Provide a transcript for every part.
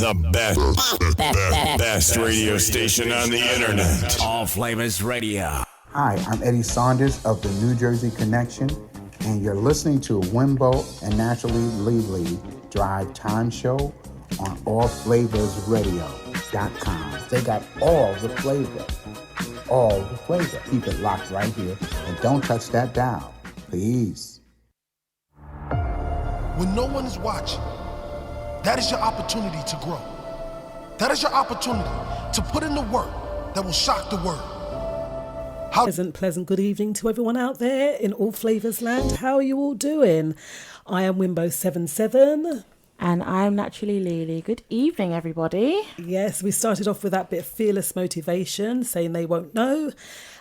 The best radio station on the internet. All FLAVAS Radio. Hi, I'm Eddie Saunders of the New Jersey Connection, and you're listening to Wimbo and Naturally Legally Drive Time Show on allflavorsradio.com. They got all the flavor. All the flavor. Keep it locked right here and don't touch that dial, please. When no one is watching, that is your opportunity to grow. That is your opportunity to put in the work that will shock the world. Pleasant good evening to everyone out there in all flavors land. How are you all doing? I am Wimbo77. And I'm Naturally Lily. Good evening, everybody. Yes, we started off with that bit of fearless motivation, saying they won't know,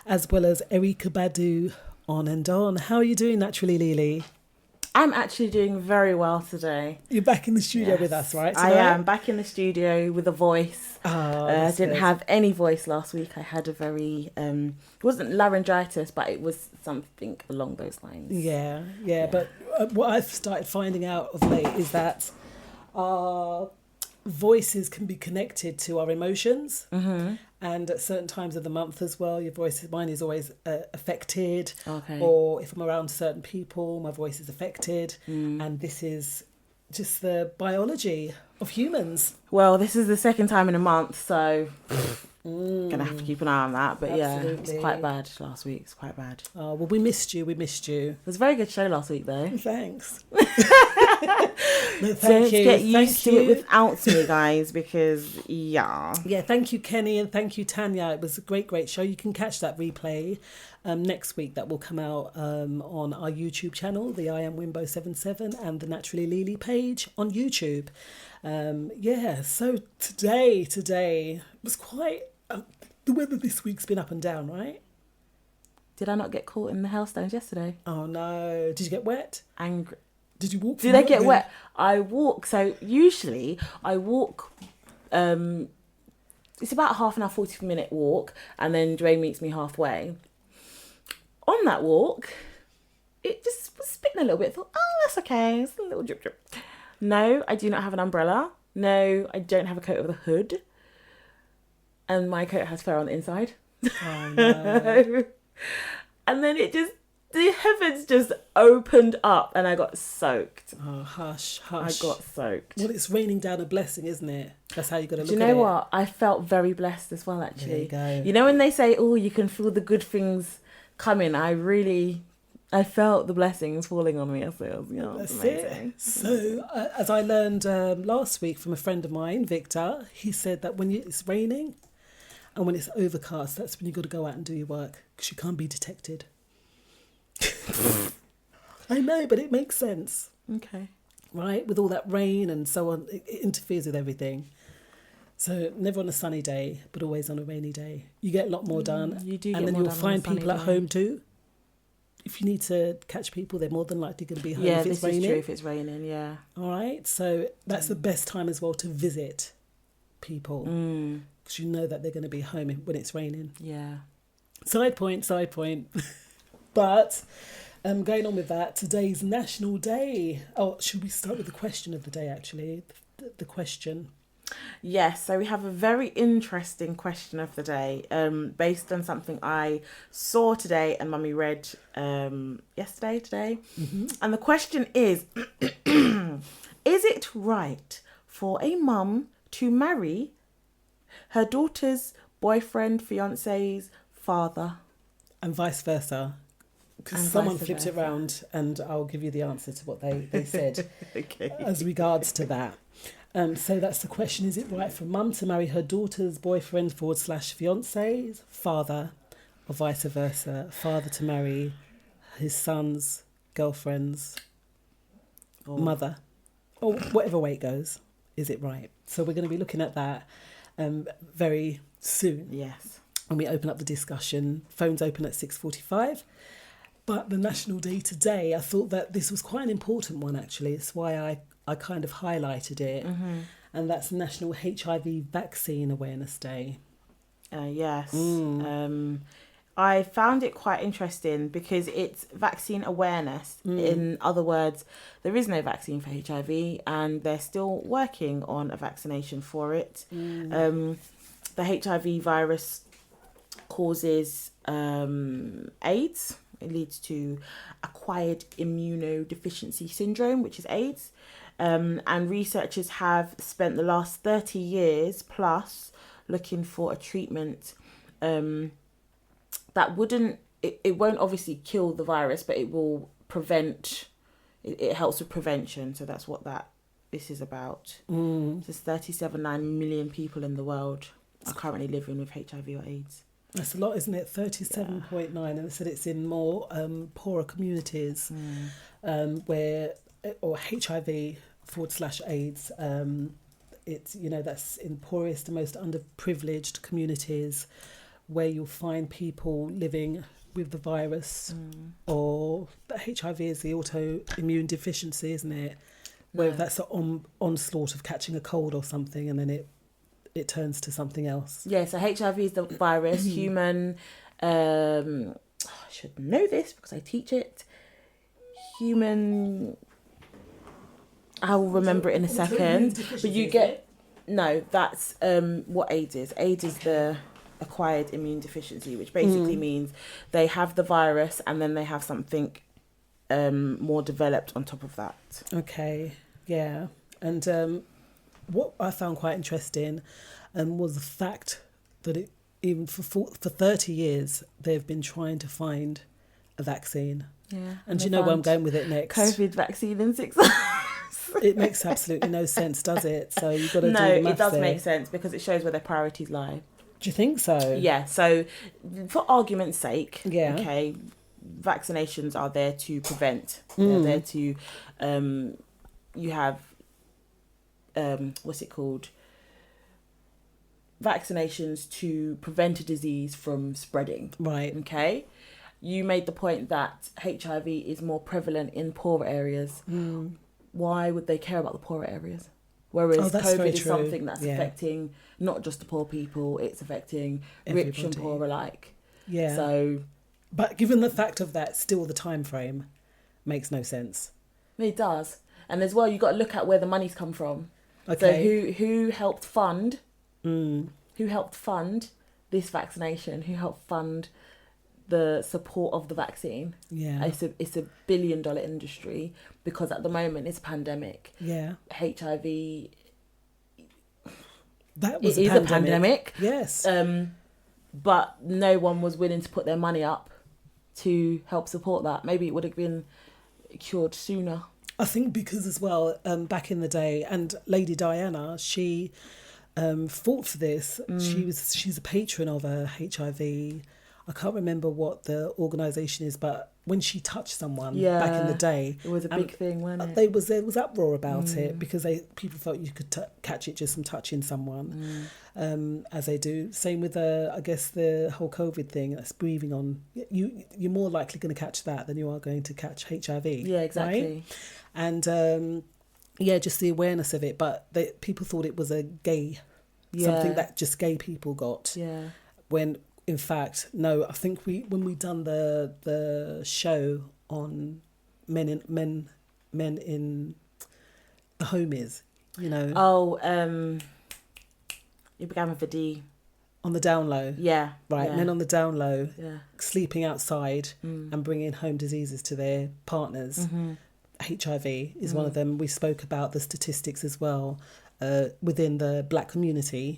as well as Erykah Badu, on and on. How are you doing, Naturally Lily? I'm actually doing very well today. You're back in the studio with us, right? Today? I am back in the studio with a voice. I didn't have any voice last week. I had a very, it wasn't laryngitis, but it was something along those lines. Yeah. But what I've started finding out of late is that our voices can be connected to our emotions. Mm-hmm. And at certain times of the month as well, mine is always affected. Okay. Or if I'm around certain people, my voice is affected. And this is just the biology of humans. Well, this is the second time in a month, so gonna have to keep an eye on that. But absolutely. Yeah, it's quite bad last week. It's quite bad. Oh, well, we missed you. It was a very good show last week, though. Thanks. No, don't get used to it without me, guys, because yeah, thank you, Kenny, and thank you, Tanya. It was a great show. You can catch that replay next week. That will come out on our YouTube channel, the I Am Wimbo77, and the Naturally Lily page on YouTube. So today was quite the weather this week's been up and down, right? Did I not get caught in the hailstones yesterday? Oh no. Did you get wet? Angry. Did you walk? Did I get wet? I walk. So usually I walk. It's about half an hour, 40-minute walk, and then Dwayne meets me halfway. On that walk, it just was spitting a little bit. I thought, oh, that's okay. It's a little drip. No, I do not have an umbrella. No, I don't have a coat with a hood. And my coat has fur on the inside. Oh no. And then the heavens just opened up and I got soaked. Oh, hush. I got soaked. Well, it's raining down a blessing, isn't it? That's how you got to look at it. Do you know what? I felt very blessed as well, actually. There you go. You know when they say, oh, you can feel the good things coming? I felt the blessings falling on me. I thought, that's amazing. It. So, as I learned last week from a friend of mine, Victor, he said that when it's raining and when it's overcast, that's when you got to go out and do your work because you can't be detected. I know, but it makes sense. Okay. Right? With all that rain and so on, it interferes with everything. So never on a sunny day, but always on a rainy day. You get a lot more done. You do get and then more you'll done find on a people sunny at day. home too. If you need to catch people, they're more than likely going to be home if it's raining. Yeah, this is true if it's raining, yeah. All right? So that's the best time as well to visit people. Because you know that they're going to be home when it's raining. Yeah. Side point. But going on with that, today's National Day. Oh, should we start with the question of the day, actually? The question. Yes, so we have a very interesting question of the day based on something I saw today and Mummy read today. Mm-hmm. And the question is it right for a mum to marry her daughter's boyfriend, fiance's father? And vice versa. Because someone flipped it around and I'll give you the answer to what they said okay. As regards to that. So that's the question. Is it right for mum to marry her daughter's boyfriend / fiance's father, or vice versa? Father to marry his son's girlfriend's mother, or whatever way it goes. Is it right? So we're going to be looking at that very soon. Yes. When we open up the discussion. Phones open at 6:45. But the National Day today, I thought that this was quite an important one, actually. It's why I kind of highlighted it. Mm-hmm. And that's National HIV Vaccine Awareness Day. Yes. I found it quite interesting because it's vaccine awareness. In other words, there is no vaccine for HIV and they're still working on a vaccination for it. The HIV virus causes AIDS. It leads to acquired immunodeficiency syndrome, which is AIDS. And researchers have spent the last 30 years plus looking for a treatment that it won't obviously kill the virus, but it will prevent, it helps with prevention. So that's what this is about. There's 37.9 million people in the world are currently living with HIV or AIDS. That's a lot, isn't it? 37.9, and they said it's in more poorer communities where, or HIV/AIDS, it's, that's in poorest and most underprivileged communities where you'll find people living with the virus, or the HIV is the autoimmune deficiency, isn't it? Where that's an onslaught of catching a cold or something, and then it turns to something else. Yeah, so HIV is the virus, human, I should know this because I teach it, human, I will remember it in a second, but you get, no, that's what AIDS is. AIDS is the acquired immune deficiency, which basically means they have the virus and then they have something more developed on top of that. Okay, yeah. And what I found quite interesting was the fact that even for 30 years they've been trying to find a vaccine. Yeah. And do you know where I'm going with it next? COVID vaccine in 6 months. It makes absolutely no sense, does it? So you've got to do the maths. No, it does there. make sense because it shows where their priorities lie. Do you think so? Yeah, so for argument's sake, yeah. Okay, vaccinations are there to prevent. They're there to, you have, what's it called? Vaccinations to prevent a disease from spreading. Right. Okay? You made the point that HIV is more prevalent in poorer areas. Why would they care about the poorer areas? Whereas COVID is something that's affecting not just the poor people, it's affecting rich and poor alike. Yeah. So, but given the fact of that, still the time frame makes no sense. It does. And as well, you've got to look at where the money's come from. Okay. So who helped fund this vaccination? Who helped fund the support of the vaccine? Yeah. It's a $1 billion industry because at the moment it's a pandemic. Yeah. HIV is a pandemic. Yes. But no one was willing to put their money up to help support that. Maybe it would have been cured sooner. I think because as well, back in the day, and Lady Diana, she fought for this. She's a patron of HIV. I can't remember what the organisation is, but when she touched someone back in the day, it was a big thing, wasn't it? There was uproar about it because people felt you could catch it just from touching someone, as they do. Same with I guess the whole COVID thing. That's breathing on. You're more likely going to catch that than you are going to catch HIV. Yeah, exactly. Right? And just the awareness of it. But people thought it was a gay something that just gay people got. Yeah. When in fact, no, I think when we done the show on men in the homies, it began with a D. On the down low. Yeah. Right, yeah. men on the down low, sleeping outside and bringing home diseases to their partners. HIV is one of them. We spoke about the statistics as well within the black community,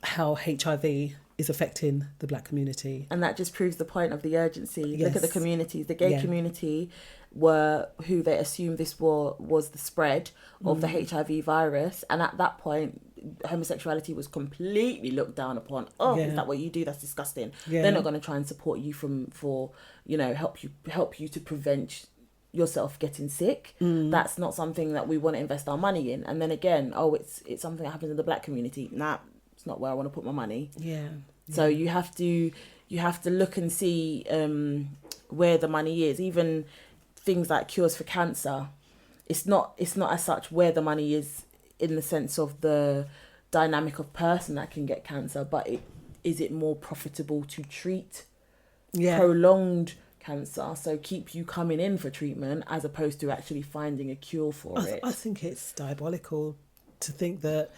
how HIV is affecting the black community. And that just proves the point of the urgency. Yes. Look at the communities. The gay community were who they assumed this was the spread of the HIV virus. And at that point, homosexuality was completely looked down upon. Is that what you do? That's disgusting. Yeah. They're not going to try and support you help you to prevent yourself getting sick. That's not something that we want to invest our money in. And then again, it's something that happens in the black community. Nah, it's not where I want to put my money. Yeah. So you have to look and see where the money is. Even things like cures for cancer, it's not as such where the money is in the sense of the dynamic of person that can get cancer, but is it more profitable to treat prolonged cancer, so keep you coming in for treatment as opposed to actually finding a cure for it. I think it's diabolical to think that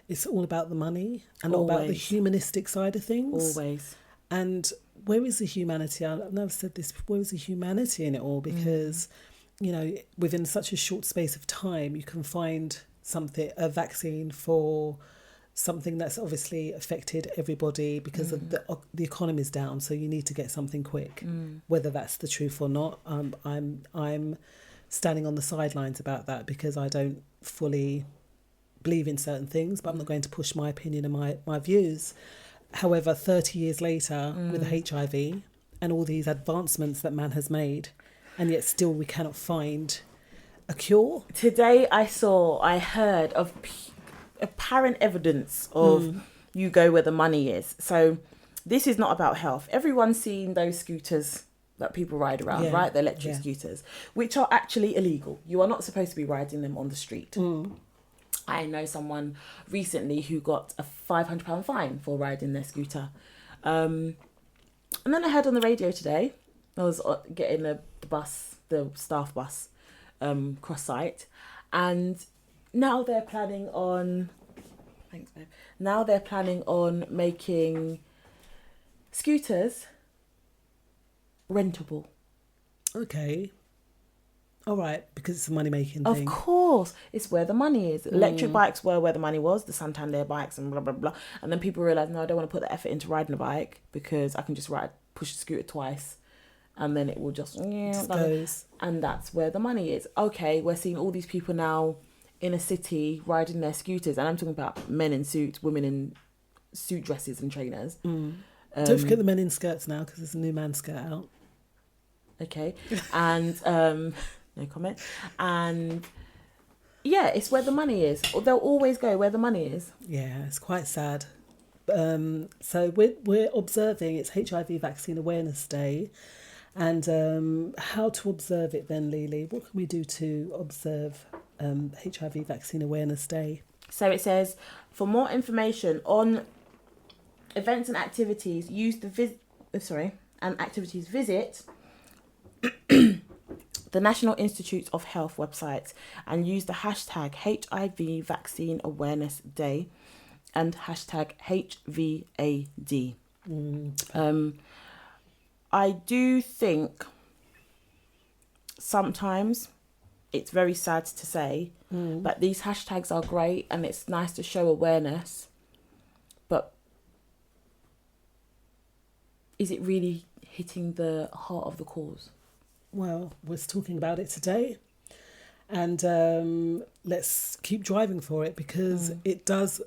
it's all about the money and not about the humanistic side of things. Always. And where is the humanity? I've never said this, where is the humanity in it all? Because, you know, within such a short space of time, you can find a vaccine for something that's obviously affected everybody because of the economy's down, so you need to get something quick. Whether that's the truth or not, I'm standing on the sidelines about that because I don't fully believe in certain things, but I'm not going to push my opinion and my views. However, 30 years later, with HIV and all these advancements that man has made, and yet still we cannot find a cure. Today I heard of apparent evidence of you go where the money is. So this is not about health. Everyone's seen those scooters that people ride around, right? The electric scooters, which are actually illegal. You are not supposed to be riding them on the street. I know someone recently who got a £500 fine for riding their scooter. And then I heard on the radio today, I was getting the staff bus cross-site, and now they're planning on making scooters rentable. Okay. All right, because it's a money-making thing. Of course, it's where the money is. Electric bikes were where the money was, the Santander bikes and blah, blah, blah. And then people realise, no, I don't want to put the effort into riding a bike because I can just push the scooter twice and then it will just goes. And that's where the money is. Okay, we're seeing all these people now in a city riding their scooters, and I'm talking about men in suits, women in suit dresses and trainers. Don't forget the men in skirts now, because there's a new man skirt out. Okay, and no comment. And yeah, it's where the money is. They'll always go where the money is. Yeah, it's quite sad. So we're observing, it's HIV Vaccine Awareness Day. And how to observe it then, Lily? What can we do to observe HIV Vaccine Awareness Day? So it says, for more information on events and activities, visit the National Institute of Health website and use the hashtag HIV Vaccine Awareness Day and hashtag HVAD. I do think sometimes it's very sad to say, but these hashtags are great and it's nice to show awareness. But is it really hitting the heart of the cause? Well, we're talking about it today. And let's keep driving for it because it does,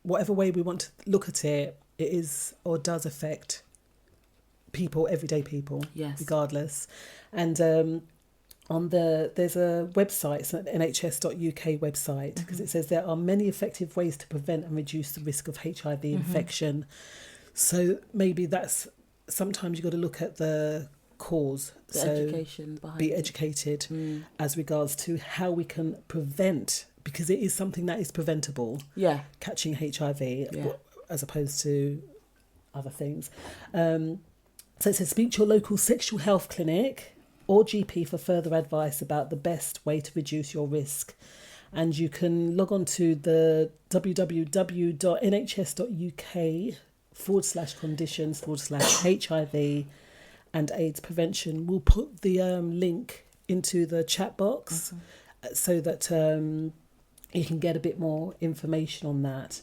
whatever way we want to look at it, it is or does affect people, everyday people, regardless. And there's a website, it's an nhs.uk website, because it says there are many effective ways to prevent and reduce the risk of HIV infection. So maybe that's, sometimes you've got to look at the cause. Education behind be educated as regards to how we can prevent, because it is something that is preventable. Yeah. Catching HIV as opposed to other things. So it says, speak to your local sexual health clinic or GP for further advice about the best way to reduce your risk. And you can log on to the www.nhs.uk/conditions/HIV and AIDS prevention. We'll put the link into the chat box so that you can get a bit more information on that.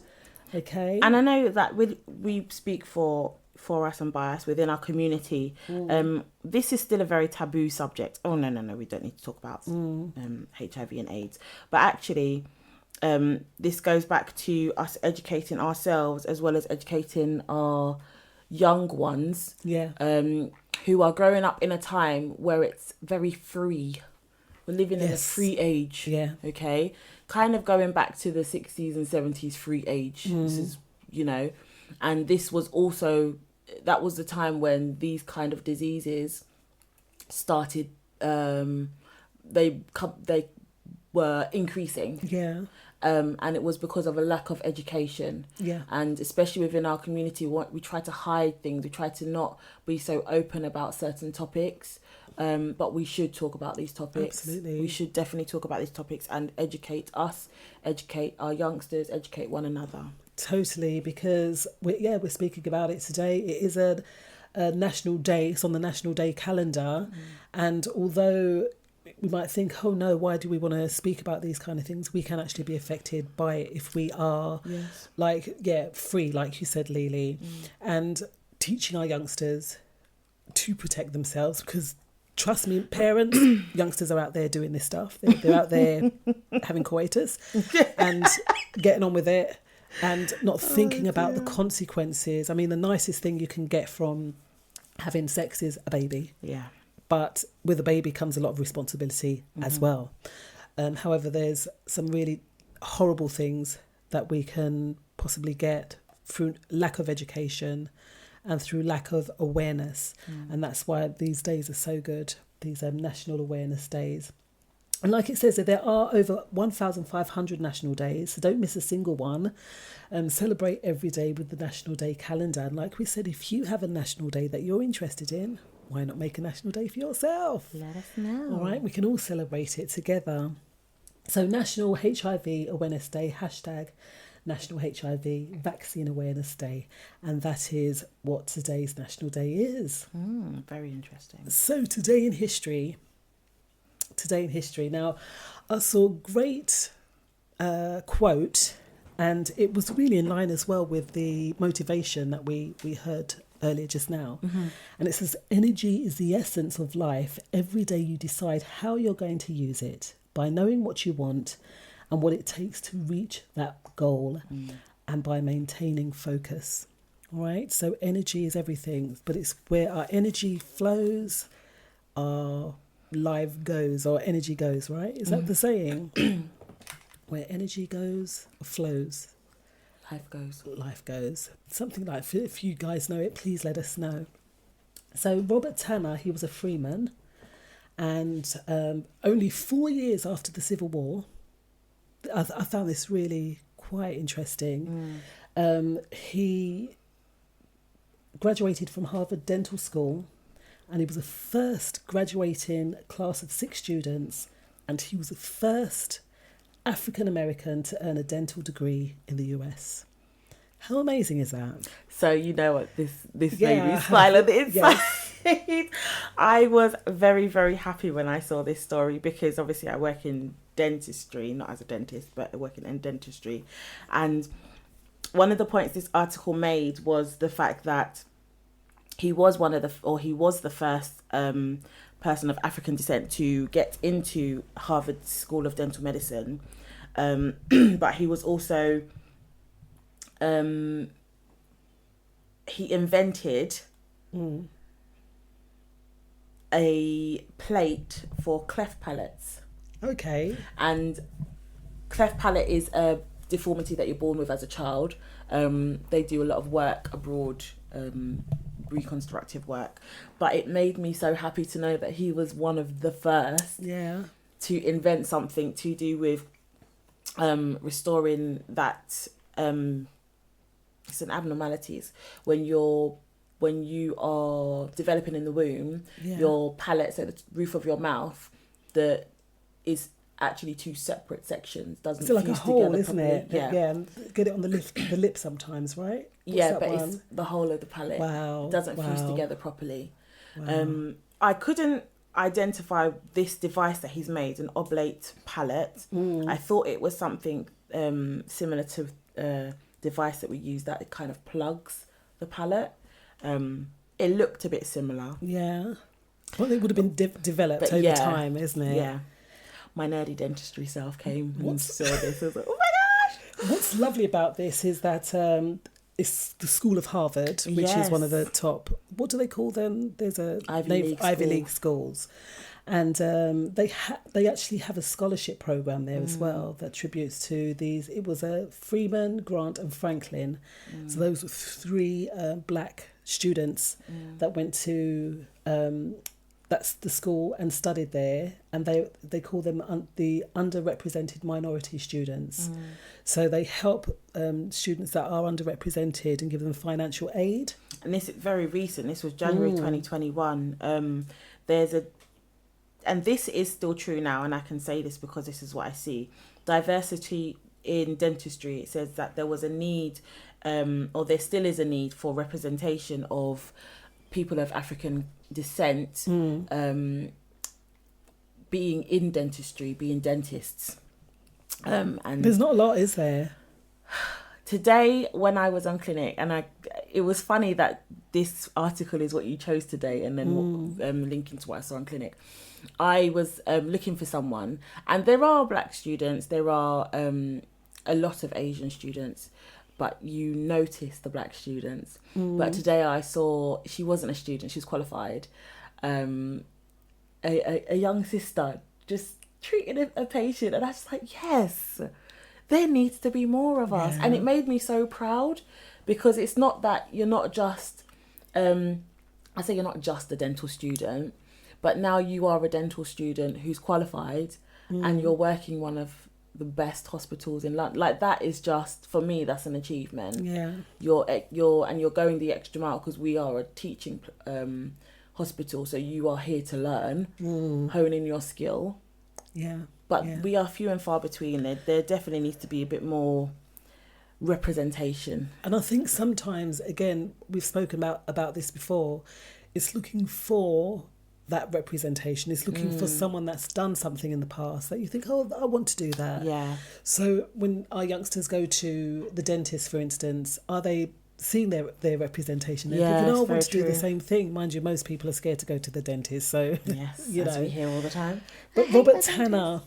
Okay. And I know that we speak for us and by us within our community. This is still a very taboo subject. Oh no, we don't need to talk about HIV and AIDS. But actually, this goes back to us educating ourselves as well as educating our young ones. Who are growing up in a time where it's very free. We're living in a free age. Okay. Kind of going back to the 60s and 70s free age. This is, and this was also, that was the time when these kind of diseases started, they were increasing. And it was because of a lack of education. Yeah. And especially within our community, we try to hide things. We try to not be so open about certain topics. But we should talk about these topics. Absolutely. We should definitely talk about these topics and educate us, educate our youngsters, educate one another. Totally, because we're speaking about it today. It is a national day. It's on the National Day calendar. And although we might think, oh no, why do we want to speak about these kind of things? We can actually be affected by it if we are free, like you said, Lily, and teaching our youngsters to protect themselves, because trust me, parents, youngsters are out there doing this stuff. They're out there having coitus and getting on with it and not thinking about the consequences. I mean, the nicest thing you can get from having sex is a baby. Yeah. But with a baby comes a lot of responsibility as well. However, there's some really horrible things that we can possibly get through lack of education and through lack of awareness. And that's why these days are so good, these National Awareness Days. And like it says, there are over 1,500 national days, so don't miss a single one. Celebrate every day with the National Day calendar. And like we said, if you have a national day that you're interested in, why not make a national day for yourself? Let us know. All right, we can all celebrate it together. So National HIV Awareness Day, hashtag National HIV Vaccine Awareness Day. And that is what today's National Day is. Very interesting. So today in history. Now, I saw a great quote, and it was really in line as well with the motivation that we heard earlier just now. And it says, energy is the essence of life. Every day you decide how you're going to use it by knowing what you want and what it takes to reach that goal, and by maintaining focus. All right, so energy is everything, but it's where our energy flows, our life goes, or energy goes, right? Is that the saying? Where energy goes, flows, life goes. Something like, if you guys know it, please let us know. So Robert Tanner, he was a freeman, and only 4 years after the Civil War, I found this really quite interesting. He graduated from Harvard Dental School, and he was the first graduating class of 6 students, and he was the first African American to earn a dental degree in the US. How amazing is that? So you know what this made me smile on the inside. Yes. I was very, very happy when I saw this story, because obviously I work in dentistry, not as a dentist, but I work in dentistry. And one of the points this article made was the fact that he was the first person of African descent to get into Harvard School of Dental Medicine. But he was also, he invented a plate for cleft palates. Okay. And cleft palate is a deformity that you're born with as a child. They do a lot of work abroad, reconstructive work, but it made me so happy to know that he was one of the first to invent something to do with restoring that it's an abnormalities when you are developing in the womb, your palate, so the roof of your mouth, that is actually 2 separate sections, doesn't it's like a hole, together isn't properly. it? Yeah, get it on the lip sometimes, right? But it's the whole of the palate. Doesn't fuse together properly. I couldn't identify this device that he's made, an oblate palate. I thought it was something similar to a device that we use that it kind of plugs the palate. It looked a bit similar. Yeah. Well, it would have been developed over time, isn't it? Yeah. My nerdy dentistry self came and saw this. I was like, oh my gosh! What's lovely about this is that it's the School of Harvard, which is one of the top, what do they call them? There's a Ivy League schools. And they actually have a scholarship program there as well that tributes to these. It was Freeman, Grant and Franklin. So those were 3 black students that went to that's the school and studied there, and they call them the underrepresented minority students. So they help students that are underrepresented and give them financial aid. And this is very recent. This was January 2021. And this is still true now, and I can say this because this is what I see. Diversity in dentistry, it says that there was a need, or there still is a need for representation of people of African descent being in dentistry, being dentists. And there's not a lot, is there? Today, when I was on clinic, and it was funny that this article is what you chose today, and then linking to what I saw on clinic. I was looking for someone, and there are black students, there are a lot of Asian students, but you notice the black students. But today I saw, she wasn't a student, she was qualified, a young sister just treating a patient, and I was like, yes, there needs to be more of us. And it made me so proud, because it's not that you're not just, I say you're not just a dental student, but now you are a dental student who's qualified and you're working one of the best hospitals in London. Like, that is just, for me, that's an achievement. Yeah. You're going the extra mile, because we are a teaching hospital, so you are here to learn, hone in your skill. Yeah. But we are few and far between. There definitely needs to be a bit more representation. And I think sometimes, again, we've spoken about this before, it's looking for that representation. It's looking for someone that's done something in the past that you think, oh, I want to do that. Yeah. So when our youngsters go to the dentist, for instance, are they seeing their representation? They're thinking, oh, I want to do the same thing. Mind you, most people are scared to go to the dentist. So, yes, as we hear all the time. But Robert Tanner,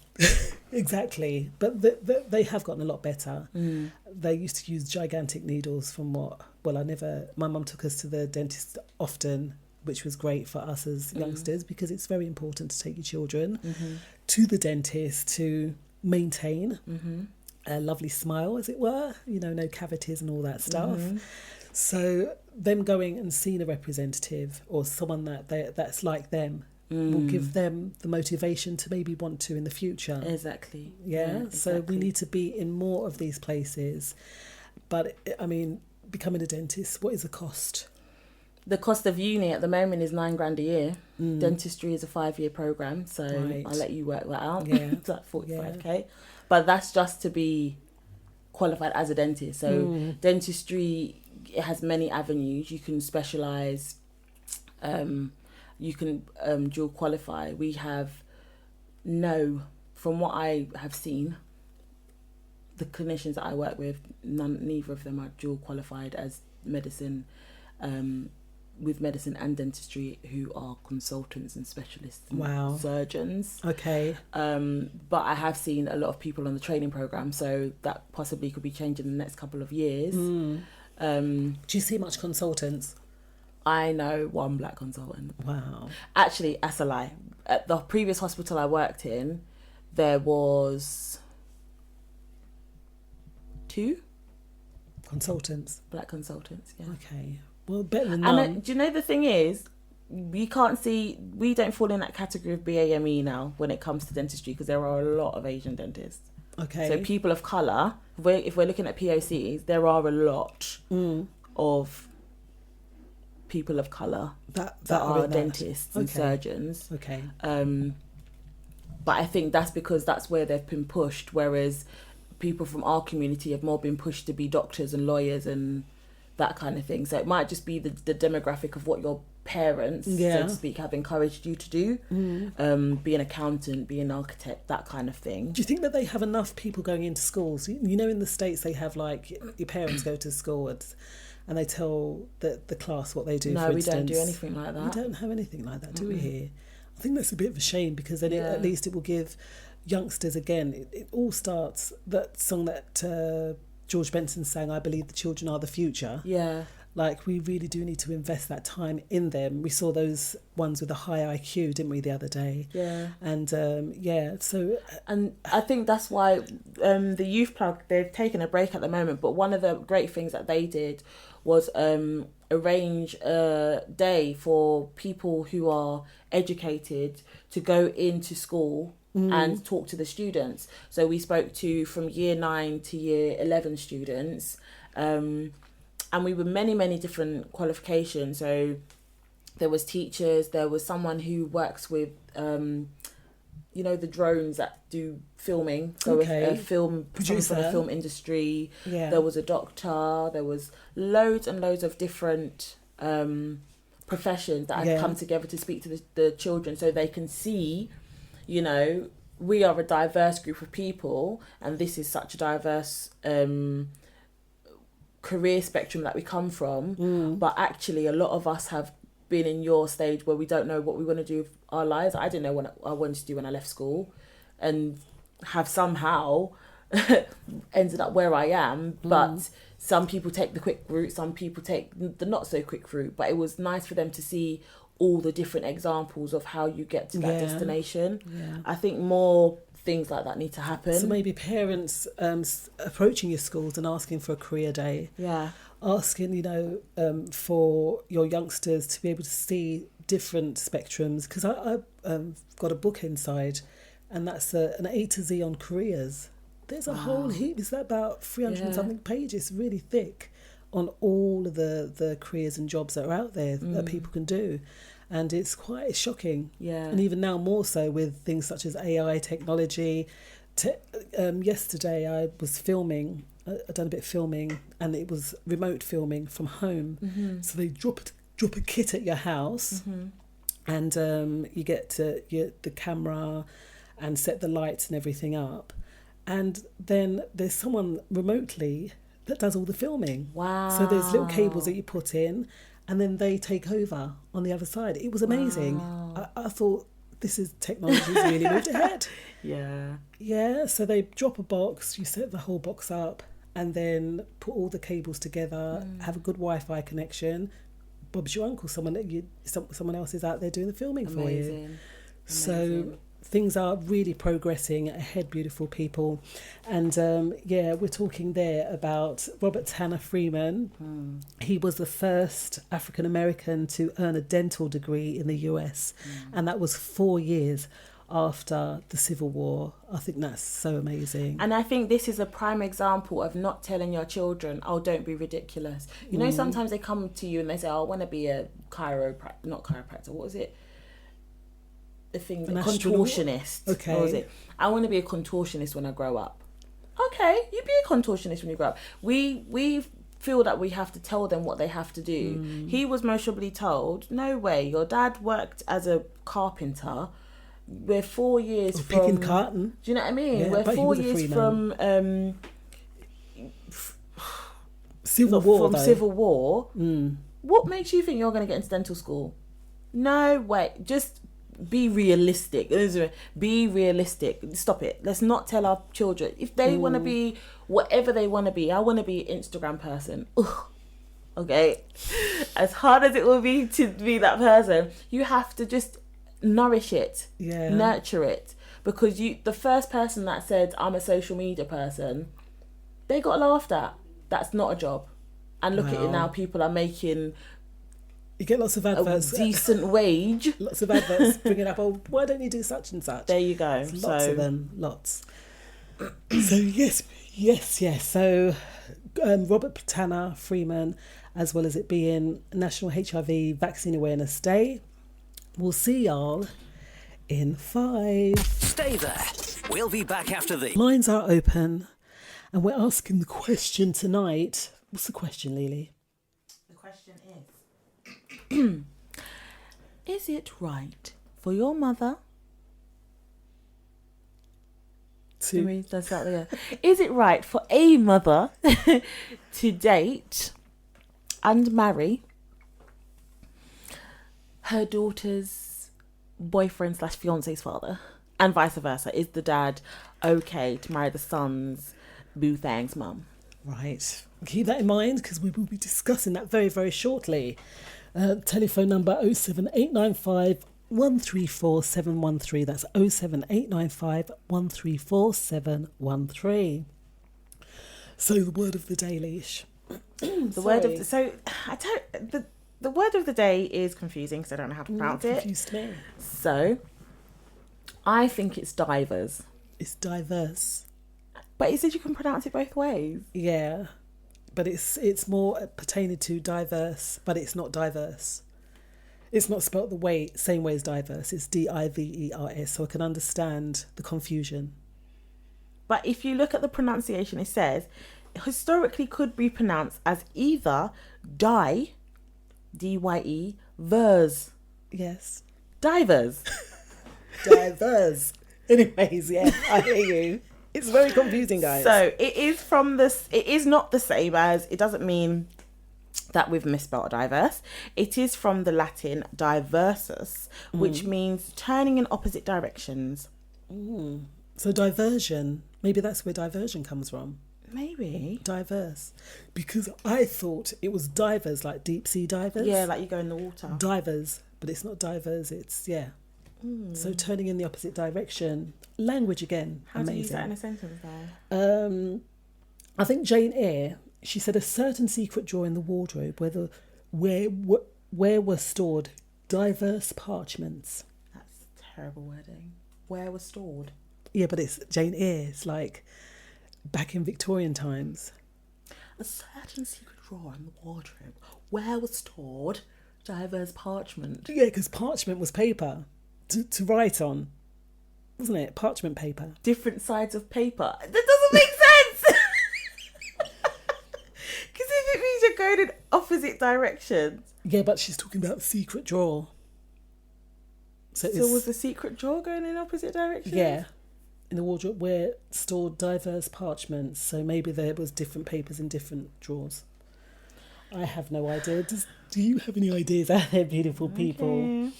exactly. But they have gotten a lot better. They used to use gigantic needles from my mum took us to the dentist often, which was great for us as youngsters, because it's very important to take your children to the dentist to maintain a lovely smile, as it were, no cavities and all that stuff. So them going and seeing a representative or someone that's like them will give them the motivation to maybe want to in the future. Exactly. Yeah. So we need to be in more of these places. But I mean, becoming a dentist, what is the cost? The cost of uni at the moment is $9,000 a year. Dentistry is a 5-year program, so I'll let you work that out. Yeah. It's like 45k. But that's just to be qualified as a dentist. So dentistry, it has many avenues. You can specialise, you can dual qualify. We have from what I have seen, the clinicians that I work with, neither of them are dual qualified as medicine, with medicine and dentistry, who are consultants and specialists and surgeons. Okay. But I have seen a lot of people on the training program, so that possibly could be changing in the next couple of years. Do you see much consultants? I know one black consultant. Wow. Actually, that's a lie. At the previous hospital I worked in, there was 2 consultants. Black consultants, yeah. Okay. Well, better than none. And do you know the thing is, we don't fall in that category of BAME now when it comes to dentistry, because there are a lot of Asian dentists. Okay. So people of colour, if we're looking at POCs, there are a lot of people of colour that are dentists and surgeons. Okay. But I think that's because that's where they've been pushed, whereas people from our community have more been pushed to be doctors and lawyers and that kind of thing. So it might just be the demographic of what your parents, so to speak, have encouraged you to do. Be an accountant, be an architect, that kind of thing. Do you think that they have enough people going into schools? In the States they have, like, your parents go to school and they tell the class what they do. No, for we instance. don't do anything like that. We don't have anything like that, do we here? I think that's a bit of a shame, because then at least it will give youngsters, again, it all starts, that song that George Benson sang, I Believe the Children Are the Future. Yeah. Like, we really do need to invest that time in them. We saw those ones with a high IQ, didn't we, the other day? Yeah. And And I think that's why the Youth Plug, they've taken a break at the moment, but one of the great things that they did was arrange a day for people who are educated to go into school and talk to the students. So we spoke to from year 9 to year 11 students, and we were many different qualifications. So there was teachers, there was someone who works with the drones that do filming, so a film producer from the film industry. There was a doctor, there was loads and loads of different professions that had come together to speak to the children, so they can see, we are a diverse group of people, and this is such a diverse career spectrum that we come from. But actually a lot of us have been in your stage where we don't know what we want to do with our lives. I didn't know what I wanted to do when I left school, and have somehow ended up where I am. But some people take the quick route, some people take the not so quick route. But it was nice for them to see all the different examples of how you get to that destination. I think more things like that need to happen. So maybe parents approaching your schools and asking for a career day. Asking, for your youngsters to be able to see different spectrums. Because I've got a book inside, and that's an A to Z on careers. There's a whole heap. It's about 300 and something pages, really thick, on all of the careers and jobs that are out there that people can do. And it's quite shocking. And even now more so with things such as AI technology. Yesterday I was filming. I'd done a bit of filming, and it was remote filming from home. So they drop a kit at your house, and you get the camera and set the lights and everything up, and then there's someone remotely that does all the filming. So there's little cables that you put in, and then they take over on the other side. It was amazing. I thought, this is technology's really moved ahead. So they drop a box, you set the whole box up, and then put all the cables together, have a good Wi-Fi connection. Bob's your uncle, someone else is out there doing the filming for you. So things are really progressing ahead, beautiful people. And we're talking there about Robert Tanner Freeman. He was the first African American to earn a dental degree in the US, and that was 4 years after the Civil War. I think that's so amazing. And I think this is a prime example of not telling your children, oh, don't be ridiculous. Sometimes they come to you and they say, oh, I want to be a chiropractor, what was it? The thing, the contortionist. Okay. What was it? I want to be a contortionist when I grow up. Okay, you be a contortionist when you grow up. We feel that we have to tell them what they have to do. He was most probably told, no way, your dad worked as a carpenter. We're 4 years from picking cotton. Do you know what I mean? Yeah, we're 4 years from Civil War. From Civil War. What makes you think you're going to get into dental school? No way. Just be realistic. Be realistic. Stop it. Let's not tell our children if they want to be whatever they want to be. I want to be an Instagram person. Ugh. Okay, as hard as it will be to be that person, you have to just nourish it, nurture it, because the first person that said I'm a social media person, they got laughed at. That's not a job. And look at it now, people are making, you get lots of adverts, a decent wage. Lots of adverts bringing up, oh, why don't you do such and such? There you go. Lots of them, lots. So yes. So Robert Tanner Freeman, as well as it being National HIV Vaccine Awareness Day, we'll see y'all in 5. Stay there. We'll be back after the... Lines are open, and we're asking the question tonight. What's the question, Lily? The question is... Is it right for your mother... Is it right for a mother to date and marry her daughter's boyfriend / fiance's father, and vice versa? Is the dad okay to marry the son's boo thang's mum? Right. Keep that in mind because we will be discussing that very, very shortly. Telephone number 07895 134 713. That's 07895 134 713. So the word of the day, Leash. The word of the word of the day is confusing because I don't know how to pronounce it. Confused me. So I think it's divers. It's diverse. But it said you can pronounce it both ways. Yeah, but it's more pertaining to diverse, but it's not diverse. It's not spelt the same way as diverse. It's divers, so I can understand the confusion. But if you look at the pronunciation, it says historically could be pronounced as either die, D-Y-E, verse. Yes. Divers. Diverse. Anyways, yeah, I hear you. It's very confusing, guys. So it is not the same as, it doesn't mean that we've misspelled diverse. It is from the Latin diversus, which means turning in opposite directions. So diversion, maybe that's where diversion comes from. Maybe. Diverse. Because I thought it was divers, like deep sea divers. Yeah, like you go in the water. Divers, but it's not divers, it's, yeah. So turning in the opposite direction. Language again, How amazing. do you use that in a sentence though? I think Jane Eyre, she said a certain secret drawer in the wardrobe where were stored diverse parchments. That's terrible wording. Where was stored? Yeah, but it's Jane Eyre. It's like back in Victorian times. A certain secret drawer in the wardrobe where was stored diverse parchment. Yeah, because parchment was paper to write on, wasn't it? Parchment paper. Different sides of paper. That doesn't make sense. Because if it means you're going in opposite directions. Yeah, but she's talking about the secret drawer. So was the secret drawer going in opposite directions? Yeah. In the wardrobe where stored diverse parchments. So maybe there was different papers in different drawers. I have no idea. Do you have any ideas out there, beautiful people?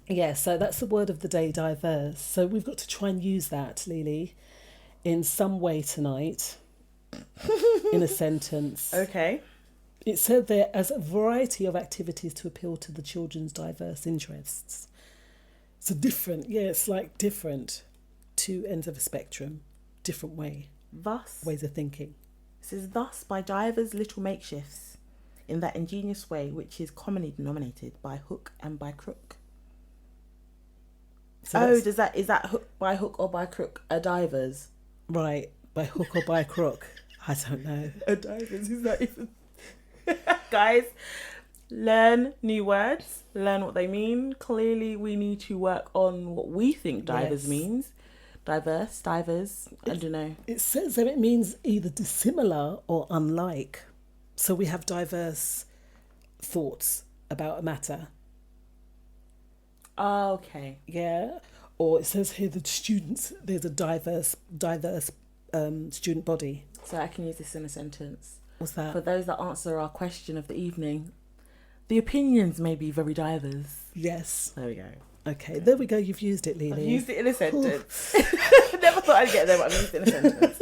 Yeah, so that's the word of the day, diverse. So we've got to try and use that, Lily, in some way tonight, in a sentence. Okay. It said there, as a variety of activities to appeal to the children's diverse interests. So different, yeah, it's like different. Two ends of a spectrum, different ways of thinking. This is thus by divers little makeshifts in that ingenious way which is commonly denominated by hook and by crook. So is that hook or by crook a divers? Right, by hook or by crook? I don't know. A divers is that even? Guys, learn new words, learn what they mean. Clearly we need to work on what we think divers means. Diverse, divers, I don't know. It says that it means either dissimilar or unlike. So we have diverse thoughts about a matter. Oh, okay. Yeah. Or it says here that there's a diverse student body. So I can use this in a sentence. What's that? For those that answer our question of the evening, the opinions may be very diverse. Yes. There we go. Okay, there we go. You've used it, Lily. I've used it in a sentence. Never thought I'd get there, but I've used it in a sentence.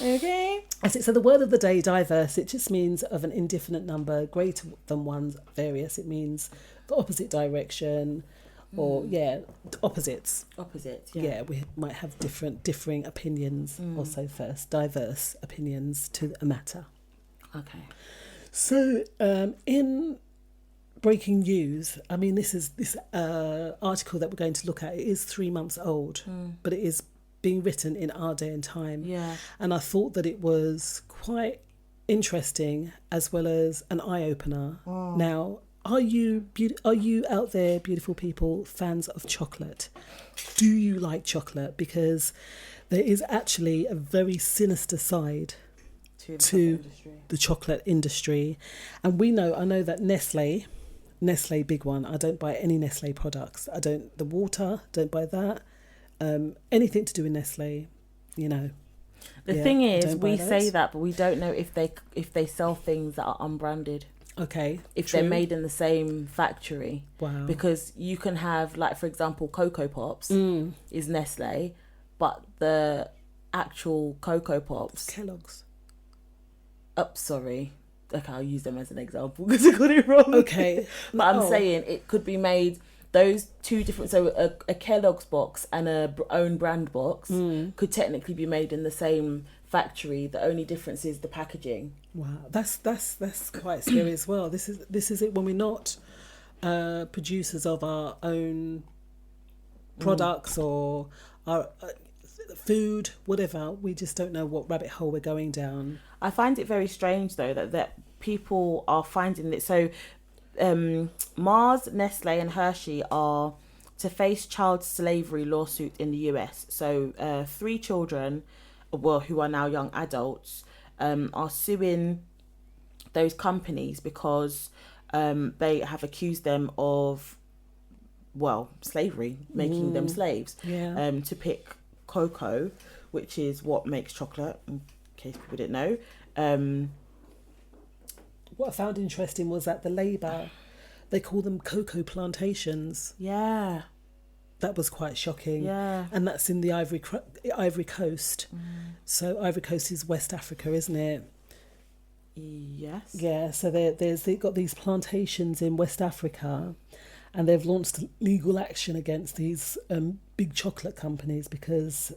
Okay. So the word of the day, diverse, it just means of an indefinite number, greater than one, various. It means the opposite direction, or opposites. Opposites, Yeah, we might have differing opinions also first, diverse opinions to a matter. Okay. So in breaking news, I mean, this article that we're going to look at, it is 3 months old, but it is being written in our day and time. Yeah. And I thought that it was quite interesting as well as an eye-opener. Now, are you out there, beautiful people, fans of chocolate? Do you like chocolate? Because there is actually a very sinister side to the chocolate industry. And I know that Nestle, big one. I don't buy any Nestle products. The water, don't buy that. Anything to do with Nestle, The thing is, we say that, but we don't know if they sell things that are unbranded. Okay. If they're made in the same factory. Wow. Because you can have, like, for example, Cocoa Pops is Nestle, but the actual Cocoa Pops... Kellogg's. sorry. Okay, I'll use them as an example because I got it wrong. Okay. But I'm saying it could be made, those two different, so a Kellogg's box and a own brand box could technically be made in the same factory. The only difference is the packaging. Wow, that's quite scary as well. This is it when we're not producers of our own products or our food, whatever. We just don't know what rabbit hole we're going down. I find it very strange though that people are finding it. So Mars, Nestle and Hershey are to face child slavery lawsuit in the US. So 3 children, well, who are now young adults, are suing those companies because they have accused them of, well, slavery, making them slaves, to pick cocoa, which is what makes chocolate, in case people didn't know. What I found interesting was that the Labour, they call them cocoa plantations. Yeah. That was quite shocking. Yeah. And that's in the Ivory Coast. So Ivory Coast is West Africa, isn't it? Yes. Yeah, so they've got these plantations in West Africa, and they've launched legal action against these big chocolate companies because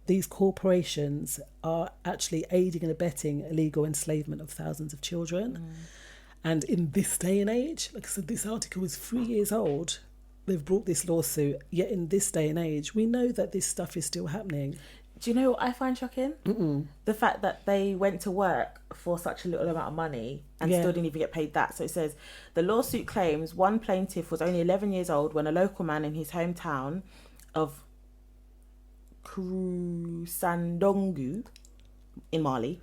these corporations are actually aiding and abetting illegal enslavement of thousands of children. And in this day and age, like I said, this article is 3 years old. They've brought this lawsuit, yet in this day and age, we know that this stuff is still happening. Do you know what I find shocking? The fact that they went to work for such a little amount of money and still didn't even get paid that. So it says, the lawsuit claims one plaintiff was only 11 years old when a local man in his hometown of Krusandongu in Mali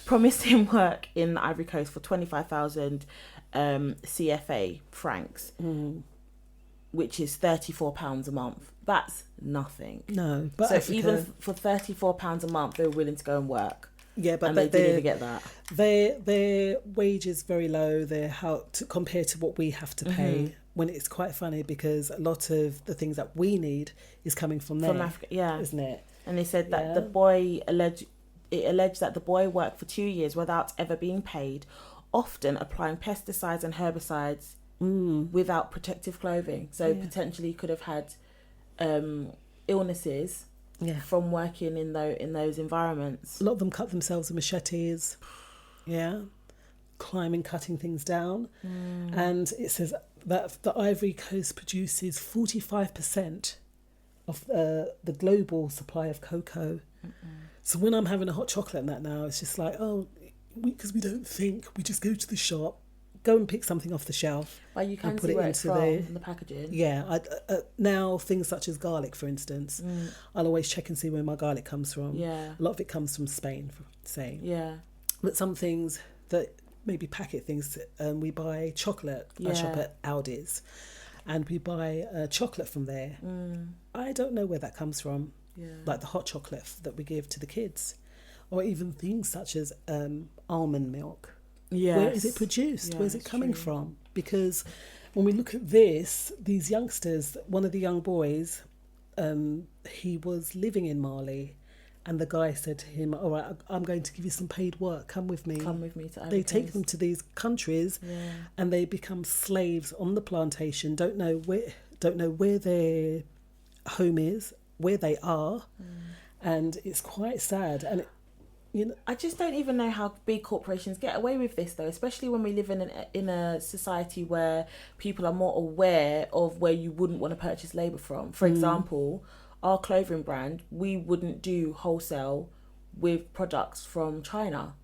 promised him work in the Ivory Coast for 25,000 CFA francs, which is £34 a month. That's nothing. No, but so Africa, even for £34 a month, they were willing to go and work. Yeah, but and they didn't even get that. Their wage is very low. Compared to what we have to pay. When it's quite funny because a lot of the things that we need is coming from there. From Africa, yeah, isn't it? And they said that the boy alleged that the boy worked for 2 years without ever being paid, often applying pesticides and herbicides without protective clothing. So potentially could have had illnesses from working in those environments. A lot of them cut themselves with machetes, climbing, cutting things down. And it says that the Ivory Coast produces 45% of the global supply of cocoa. So when I'm having a hot chocolate and that now, it's just like, because we don't think, we just go to the shop, go and pick something off the shelf. Well, you can and put see it where it's into from, the packaging. Yeah, now things such as garlic, for instance, I'll always check and see where my garlic comes from. Yeah. A lot of it comes from Spain, say. Yeah. But some things that maybe packet things, we buy chocolate. I shop at Aldi's, and we buy chocolate from there. I don't know where that comes from. Yeah. Like the hot chocolate that we give to the kids, or even things such as almond milk. Yes. Where is it produced? Yeah, Where's it coming from? Because when we look at these youngsters, one of the young boys, he was living in Mali, and the guy said to him, all right, I'm going to give you some paid work. Come with me. Come with me to Ivory They Coast. take them to these countries and they become slaves on the plantation, don't know where their home is, where they are. And it's quite sad. And I just don't even know how big corporations get away with this, though, especially when we live in a society where people are more aware of where you wouldn't want to purchase labour from. For example, our clothing brand, we wouldn't do wholesale with products from China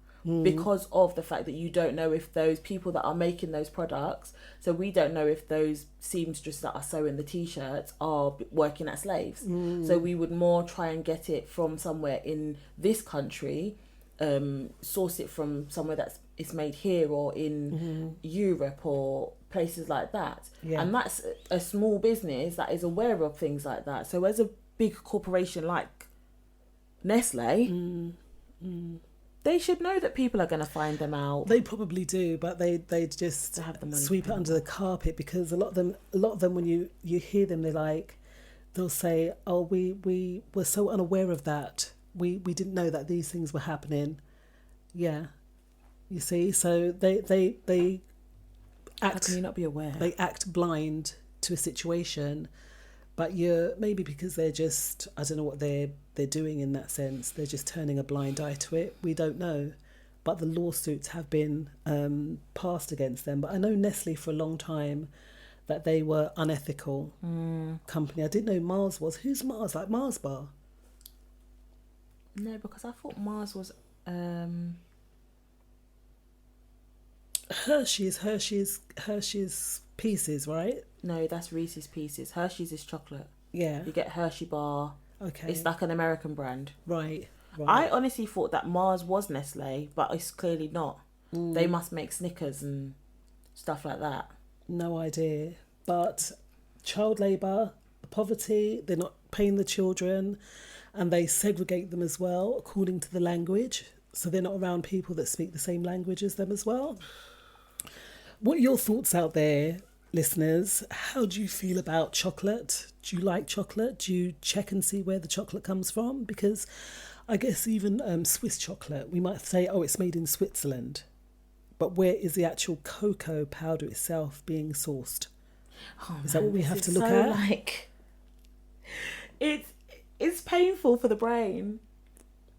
because of the fact that you don't know if those people that are making those products, so we don't know if those seamstresses that are sewing the t-shirts are working as slaves. So we would more try and get it from somewhere in this country, source it from somewhere it's made here or in Europe or places like that. And that's a small business that is aware of things like that. So as a big corporation like Nestle, they should know that people are going to find them out. They probably do, but they just have the money sweep it under the carpet, because a lot of them when you hear them, they'll say, oh, we were so unaware of that. We didn't know that these things were happening. Yeah. You see, so they How act. can you not be aware? They act blind to a situation, but you're maybe because they're just, I don't know what they're doing in that sense. They're just turning a blind eye to it. We don't know, but the lawsuits have been passed against them. But I know Nestle for a long time that they were unethical company. I didn't know Mars was. Who's Mars? Like Mars Bar? No, because I thought Mars was Hershey's Pieces, right? no, that's Reese's Pieces. Hershey's is chocolate. Yeah. You get Hershey bar. Okay. It's like an American brand. Right. I honestly thought that Mars was Nestle, but it's clearly not. They must make Snickers and stuff like that. No idea. But child labour, poverty, they're not paying the children, and they segregate them as well according to the language. So they're not around people that speak the same language as them as well. What are your thoughts out there, listeners? How do you feel about chocolate? Do you like chocolate? Do you check and see where the chocolate comes from? Because I guess even Swiss chocolate, we might say, oh, it's made in Switzerland. But where is the actual cocoa powder itself being sourced? Is that what we have to look at? Like, it's painful for the brain.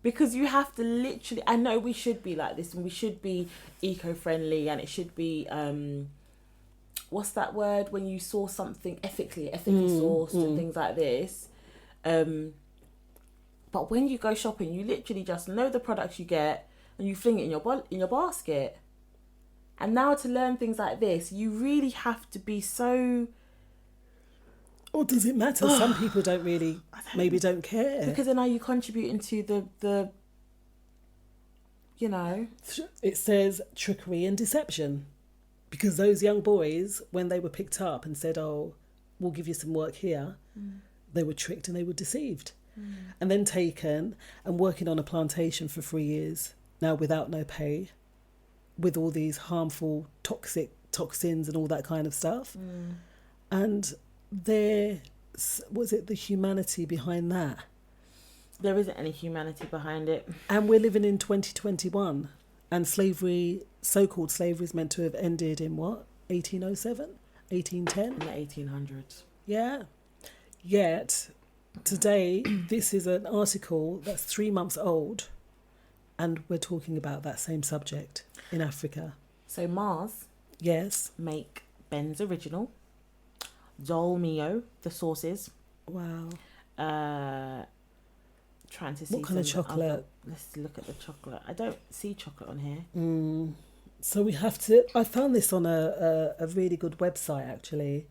Because you have to literally... I know we should be like this, and we should be eco-friendly, and it should be... what's that word? When you source something ethically sourced and things like this. But when you go shopping, you literally just know the products you get, and you fling it in your basket. And now to learn things like this, you really have to be so... Or does it matter? Some people don't really, maybe don't care. Because then are you contributing to the you know... It says trickery and deception. Because those young boys, when they were picked up and said, oh, we'll give you some work here, they were tricked and they were deceived. And then taken and working on a plantation for 3 years, now without no pay, with all these harmful toxins and all that kind of stuff. And was it the humanity behind that? There isn't any humanity behind it. And we're living in 2021, and slavery, so-called slavery, is meant to have ended in what? 1807? 1810? In the 1800s. Yeah. Yet, today, this is an article that's 3 months old, and we're talking about that same subject in Africa. So Mars Yes. make Ben's Original, Dolmio, the sauces. Wow. Trying to see What kind of chocolate? Let's look at the chocolate. I don't see chocolate on here. So we have to... I found this on a really good website, actually.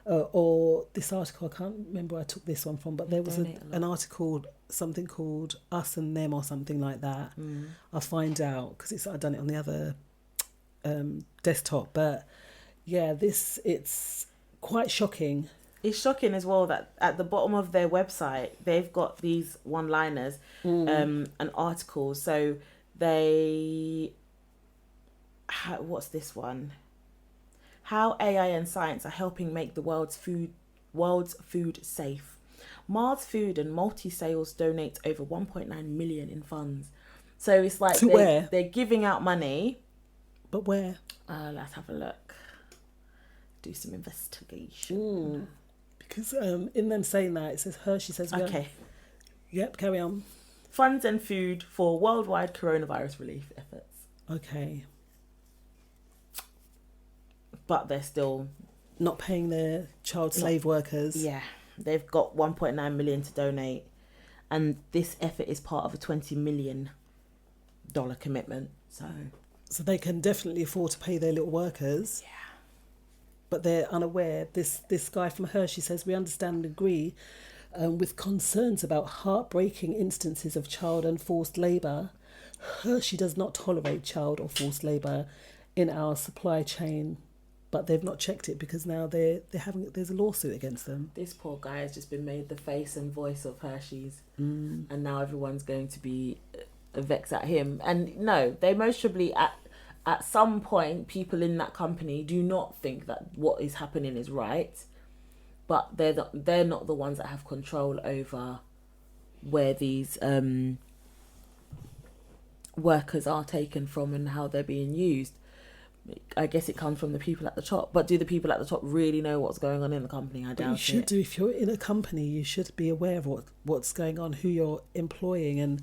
Or this article, I can't remember where I took this one from, but there was an article, something called Us and Them or something like that. I'll find out, because I've done it on the other desktop. But yeah, it's quite shocking. It's shocking as well that at the bottom of their website, they've got these one-liners and articles. So what's this one? How AI and science are helping make the world's food safe. Mars Food and Multi-Sales donate over 1.9 million in funds. So it's like they're giving out money. But where? Let's have a look. Do some investigation. Because in them saying that, it says Hershey says... Okay. Yep, carry on. Funds and food for worldwide coronavirus relief efforts. Okay. But they're still... Not paying their child slave workers. Yeah. They've got 1.9 million to donate. And this effort is part of a $20 million commitment. So they can definitely afford to pay their little workers. Yeah. But they're unaware. This guy from Hershey says, we understand and agree with concerns about heartbreaking instances of child and forced labour. Hershey does not tolerate child or forced labour in our supply chain. But they've not checked it because now there's a lawsuit against them. This poor guy has just been made the face and voice of Hershey's. And now everyone's going to be vexed at him. And no, they most probably at some point, people in that company do not think that what is happening is right, but they're not the ones that have control over where these workers are taken from and how they're being used. I guess it comes from the people at the top. But do the people at the top really know what's going on in the company? I doubt it. You should do. If you're in a company, you should be aware of what's going on, who you're employing, and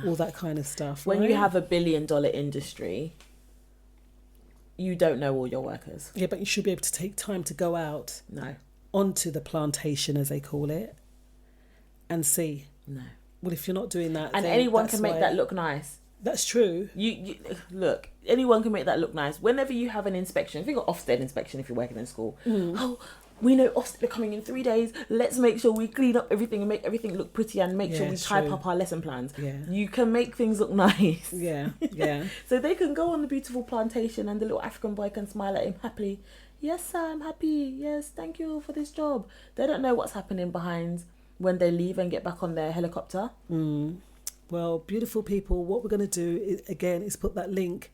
all that kind of stuff. When right? you have $1 billion industry, you don't know all your workers. Yeah, but you should be able to take time to go out onto the plantation, as they call it, and see. No. Well, if you're not doing that, and then anyone can make that look nice. That's true. You look, anyone can make that look nice. Whenever you have an inspection, if you've got Ofsted inspection, if you're working in school, oh, we know Ofsted are coming in 3 days. Let's make sure we clean up everything and make everything look pretty and make sure we type up our lesson plans. Yeah. You can make things look nice. Yeah, yeah. So they can go on the beautiful plantation and the little African boy can smile at him happily. Yes, sir, I'm happy. Yes, thank you for this job. They don't know what's happening behind when they leave and get back on their helicopter. Well, beautiful people, what we're going to do is put that link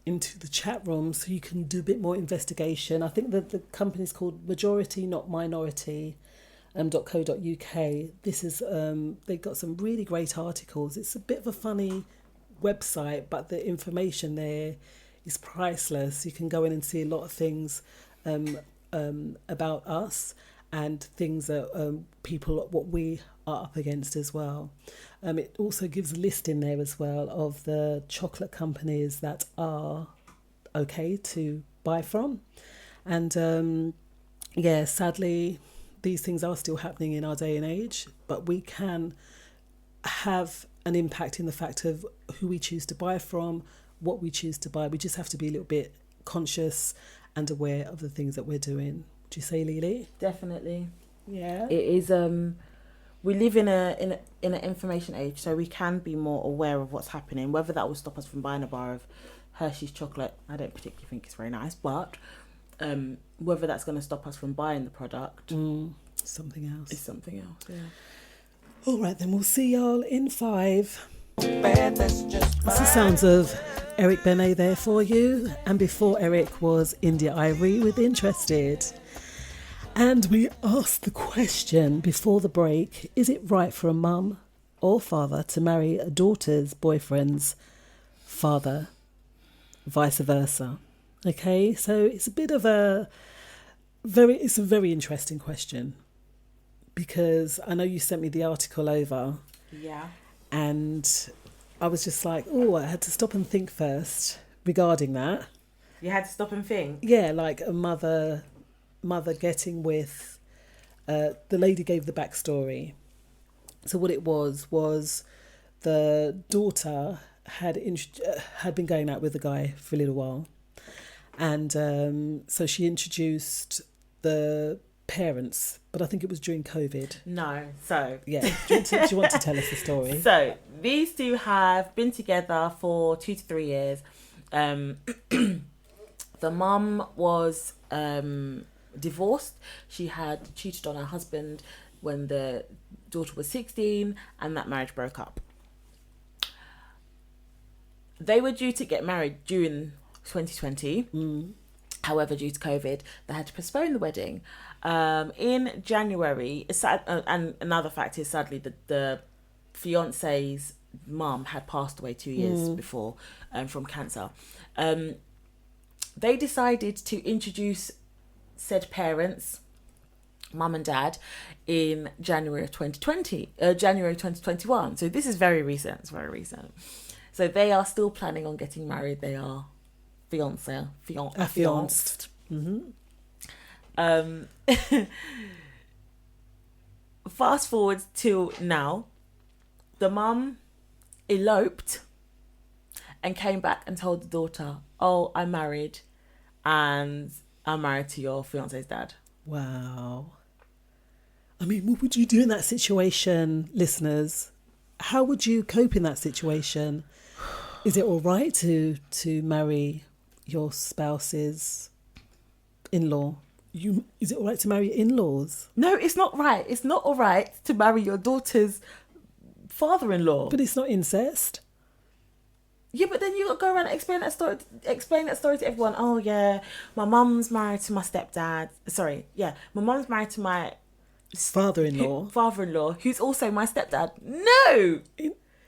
into the chat room so you can do a bit more investigation. I think that the company's called Majority Not Minority .co.uk. This is they've got some really great articles. It's a bit of a funny website, but the information there is priceless. You can go in and see a lot of things about us and things that people, what we are up against as well. It also gives a list in there as well of the chocolate companies that are okay to buy from. And sadly, these things are still happening in our day and age, but we can have an impact in the fact of who we choose to buy from, what we choose to buy. We just have to be a little bit conscious and aware of the things that we're doing. Would you say, Lily? Definitely. Yeah. It is. We live in an information age, so we can be more aware of what's happening. Whether that will stop us from buying a bar of Hershey's chocolate, I don't particularly think it's very nice, but whether that's going to stop us from buying the product, something else. It's something else. Yeah. All right, then we'll see y'all in 5. That's the sounds of Eric Benet there for you, and before Eric was India Ivory with Interested. And we asked the question before the break, is it right for a mum or father to marry a daughter's boyfriend's father, vice versa? Okay, so it's a bit of a very interesting question, because I know you sent me the article over. Yeah. And I was just like, oh, I had to stop and think first regarding that. You had to stop and think? Yeah, like a mother getting with the lady gave the backstory. So what it was the daughter had been going out with the guy for a little while, and so she introduced the parents, but I think it was during COVID. No, so yeah. Do you want to tell us the story? So these two have been together for 2 to 3 years. The mum was divorced. She had cheated on her husband when the daughter was 16, and that marriage broke up. They were due to get married June 2020. However, due to COVID, they had to postpone the wedding. In January, and another fact is, sadly, the fiance's mum had passed away 2 years before from cancer. They decided to introduce said parents, mum and dad, in January of 2021. So this is very recent. It's very recent. So they are still planning on getting married. They are fianced. Fast forward to now, the mum eloped and came back and told the daughter, oh, I'm married and I'm married to your fiance's dad. Wow. I mean, what would you do in that situation, listeners? How would you cope in that situation? Is it all right to marry your spouse's in-law? Is it all right to marry in-laws? No, it's not right. It's not all right to marry your daughter's father-in-law. But it's not incest. Yeah, but then you got to go around and explain that story to everyone. Oh, yeah, my mum's married to my stepdad. Sorry, yeah, my mum's married to my father-in-law, who's also my stepdad. No,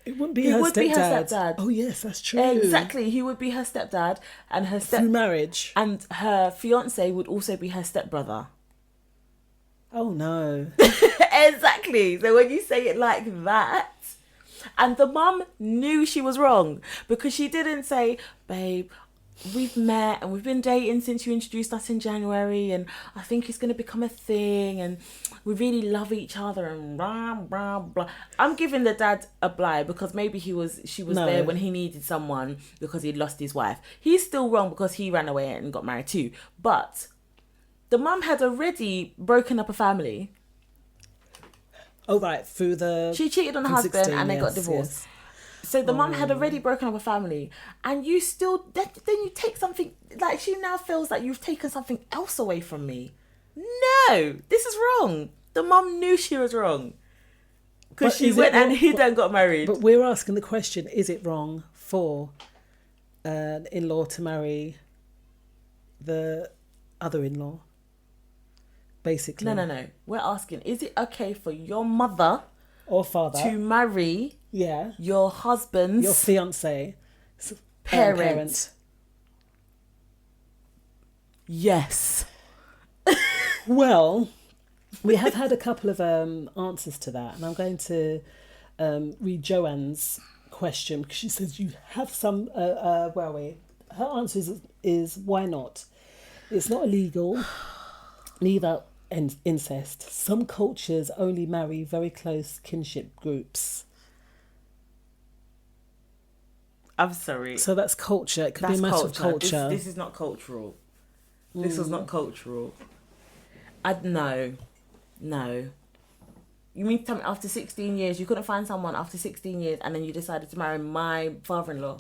It wouldn't be He her would be her stepdad. stepdad. Oh yes, that's true. Exactly. He would be her stepdad, and her Through marriage. and her fiance would also be her stepbrother. Oh no. Exactly. So when you say it like that, and the mum knew she was wrong, because she didn't say, babe, we've met and we've been dating since you introduced us in January, and I think it's going to become a thing, and we really love each other, and blah blah blah. I'm giving the dad a blight, because maybe she was there when he needed someone because he'd lost his wife. He's still wrong because he ran away and got married too. But the mum had already broken up a family. Oh right, she cheated on her husband and they got divorced. Yes. So the mum had already broken up a family, and you still then you take something, like, she now feels like you've taken something else away from me. No, this is wrong. The mum knew she was wrong, because she went and he then got married. But we're asking the question: is it wrong for an in-law to marry the other in-law? Basically, no. We're asking: is it okay for your mother or father to marry? Yeah. Your husband's... your fiancé. Parent. Yes. Well, we have had a couple of answers to that. And I'm going to read Joanne's question, because she says you have some... where are we? Her answer is why not? It's not illegal. Neither incest. Some cultures only marry very close kinship groups. I'm sorry. So that's culture. It could be a matter of culture. This is not cultural. This was not cultural. No. You mean to tell me after 16 years, you couldn't find someone after 16 years and then you decided to marry my father-in-law?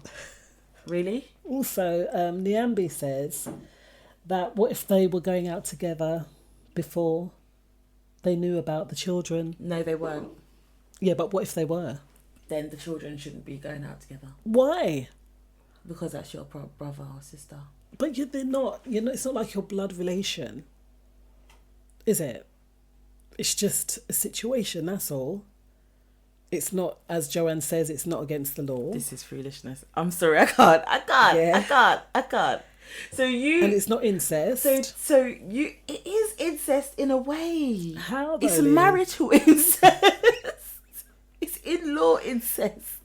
Really? Also, Niambi says that what if they were going out together before they knew about the children? No, they weren't. Yeah, but what if they were? Then the children shouldn't be going out together. Why? Because that's your brother or sister. But they're not. It's not like your blood relation, is it? It's just a situation. That's all. It's not, as Joanne says, it's not against the law. This is foolishness. I'm sorry, I can't. I can't. So you... And it's not incest. It is incest in a way. How though? It's marital incest. It's in-law incest.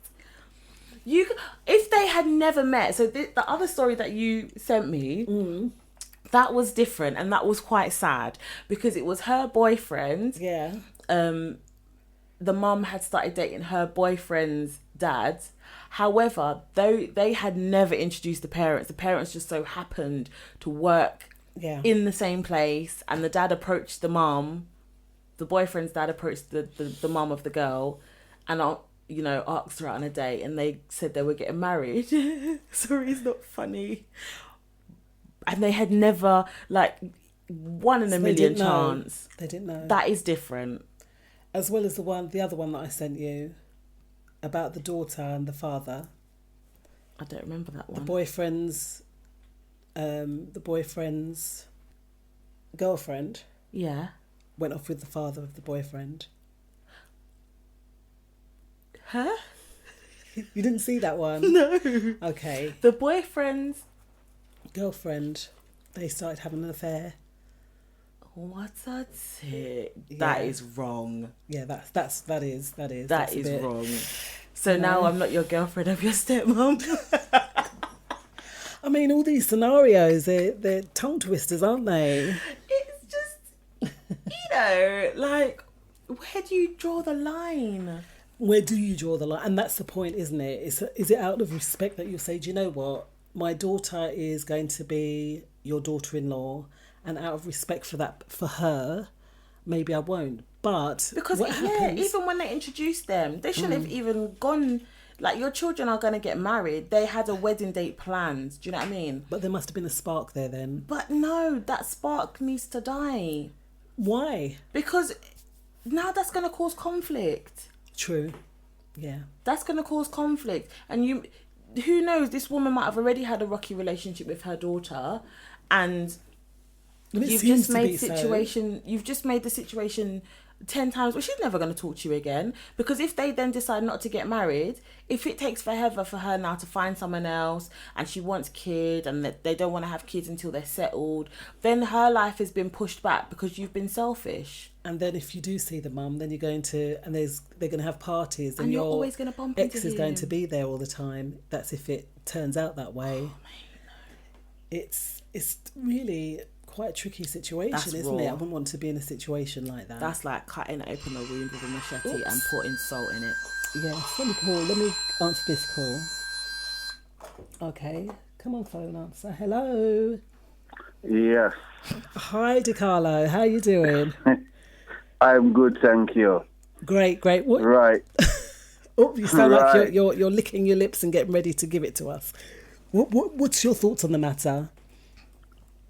If they had never met, so the other story that you sent me, that was different, and that was quite sad, because it was her boyfriend. Yeah. The mum had started dating her boyfriend's dad. However, though they had never introduced the parents just so happened to work in the same place, and the dad approached the mum. The boyfriend's dad approached the mum of the girl, and asked her out on a date, and they said they were getting married. Sorry, it's not funny. And they had never, one in a million chance. They didn't know. That is different. As well as the other one that I sent you about the daughter and the father. I don't remember that one. The boyfriend's girlfriend. Yeah. Went off with the father of the boyfriend. Huh? You didn't see that one? No. Okay. The boyfriend's girlfriend, they started having an affair. What a tick. That is wrong. Yeah, that is wrong. So now I'm not your girlfriend, I'm your stepmom. I mean, all these scenarios, they're tongue twisters, aren't they? It's just, where do you draw the line? Where do you draw the line? And that's the point, isn't it? Is it out of respect that you say, do you know what? My daughter is going to be your daughter-in-law, and out of respect for her, maybe I won't. But because happens, even when they introduced them, they shouldn't have even gone. Your children are going to get married. They had a wedding date planned. Do you know what I mean? But there must have been a spark there then. But no, that spark needs to die. Why? Because now that's going to cause conflict. True. Yeah. That's going to cause conflict. And who knows, this woman might have already had a rocky relationship with her daughter, and you've just made the situation 10 times, well, she's never going to talk to you again. Because if they then decide not to get married, if it takes forever for her now to find someone else and she wants kids and that they don't want to have kids until they're settled, then her life has been pushed back because you've been selfish. And then if you do see the mum, then you're going to, and they're going to have parties, and you're your always going to bump ex into is going him. to be there all the time. That's if it turns out that way. Oh, mate, no. It's really quite a tricky situation, That's isn't raw. it? I wouldn't want to be in a situation like that. That's like cutting open a wound with a machete and putting salt in it. Yes, let me answer this call. Okay, come on, phone answer. Hello. Yes, Hi, DiCarlo. How you doing? I'm good, thank you. Great. What? Right. Oh, you sound like Right. you're licking your lips and getting ready to give it to us. What's your thoughts on the matter?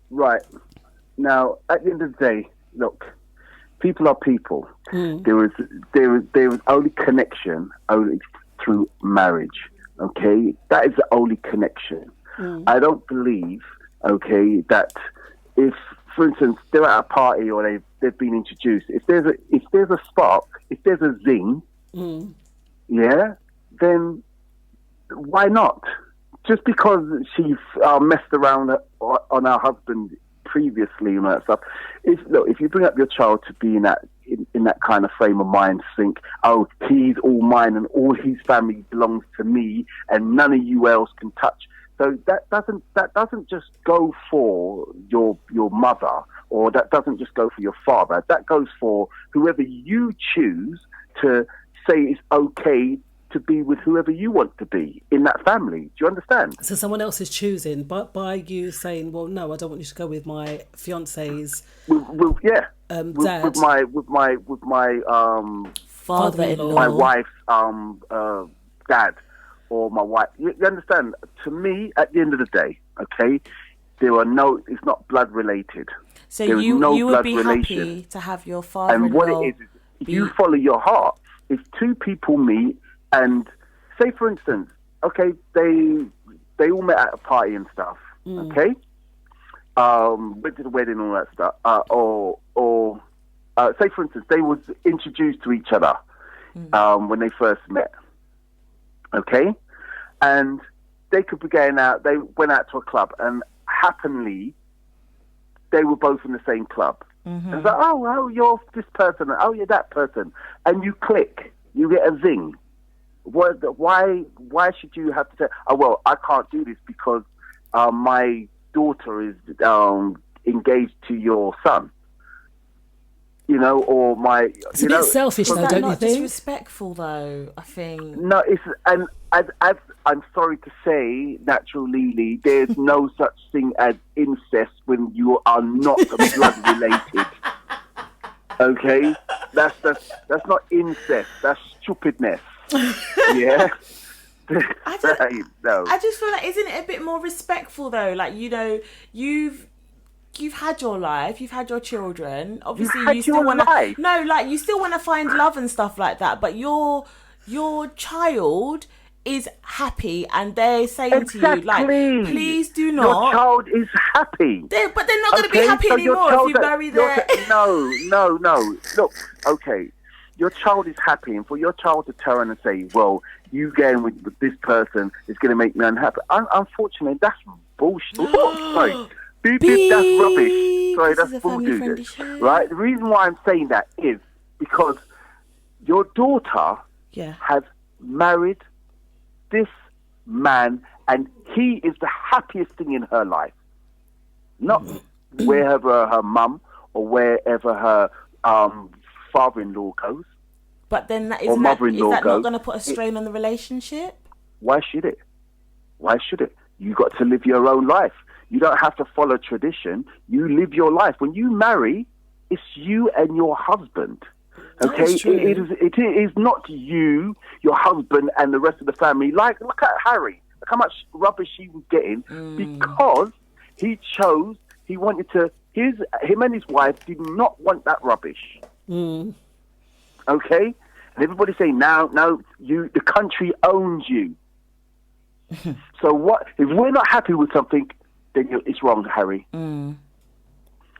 Right. Now, at the end of the day, look, people are people. There was only connection only through marriage. Okay, that is the only connection. I don't believe, okay, that if, for instance, they're at a party or they've been introduced, if there's a spark, if there's a zing, yeah, then why not? Just because she messed around on her husband previously and all that stuff. If you bring up your child to be in that kind of frame of mind, think, oh, he's all mine and all his family belongs to me and none of you else can touch. So that doesn't just go for your mother, or that doesn't just go for your father. That goes for whoever you choose to say it's okay to be with whoever you want to be in that family. Do you understand? So someone else is choosing, but by you saying, "Well, no, I don't want you to go with my fiance's dad, with my Father-in-law. my wife's dad, or my wife." You understand? To me, at the end of the day, okay, it's not blood related. So There is you no would blood be relation. happy to have your father-in-law. And what it is if you follow your heart. If two people meet and say, for instance, okay, they all met at a party and stuff, okay, went to the wedding and all that stuff, or say, for instance, they was introduced to each other when they first met, okay, and they could be going out. They went out to a club, and happily, they were both in the same club. And it's like, oh, you're this person, oh, you're that person, and you click, you get a zing. Why should you have to say, oh, well, I can't do this because my daughter is engaged to your son, or my... It's a bit selfish, though, don't you think? Disrespectful, though, I think. No, and I'm sorry to say, Natural Lily, there's no such thing as incest when you are not blood related. Okay, that's not incest. That's stupidness. Yeah. I just feel like, isn't it a bit more respectful though? Like, you've had your life, you've had your children. Obviously, you still want to. No, like, you still want to find love and stuff like that. But your child is happy, and they're saying to you, like, please do not. Your child is happy. But they're not going to be happy anymore if you marry their... No. Look, okay. Your child is happy, and for your child to turn and say, well, you going with this person is going to make me unhappy. Unfortunately, that's bullshit. Sorry. Beep, that's rubbish. Sorry, that's bullshit. Right? The reason why I'm saying that is because your daughter has married this man, and he is the happiest thing in her life. Not wherever her mum or wherever her father-in-law goes. But then is that not going to put a strain on the relationship? Why should it? You got to live your own life. You don't have to follow tradition. You live your life. When you marry, it's you and your husband. Okay, it is not you, your husband, and the rest of the family. Look at Harry. Look how much rubbish he was getting because he chose. He wanted to. Him and his wife did not want that rubbish. Okay, and everybody saying now, the country owns you. So what if we're not happy with something? Then it's wrong, Harry. And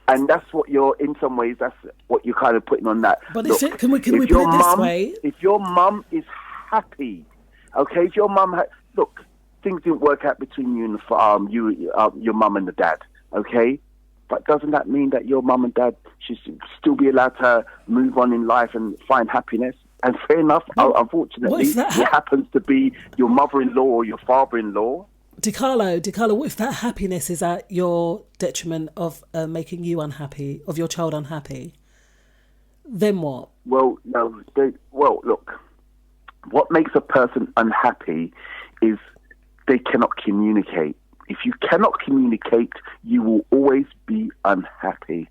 And that's what you're, in some ways, that's what you're kind of putting on that. But Look, can we put it this way? If your mum is happy, okay, if your mum, look, things didn't work out between you and your mum and the dad, okay? But doesn't that mean that your mum and dad should still be allowed to move on in life and find happiness? And fair enough, unfortunately, it happens to be your mother-in-law or your father-in-law. DiCarlo, what if that happiness is at your detriment of making you unhappy, of your child unhappy? Then what? Well, no. Look, what makes a person unhappy is they cannot communicate. If you cannot communicate, you will always be unhappy.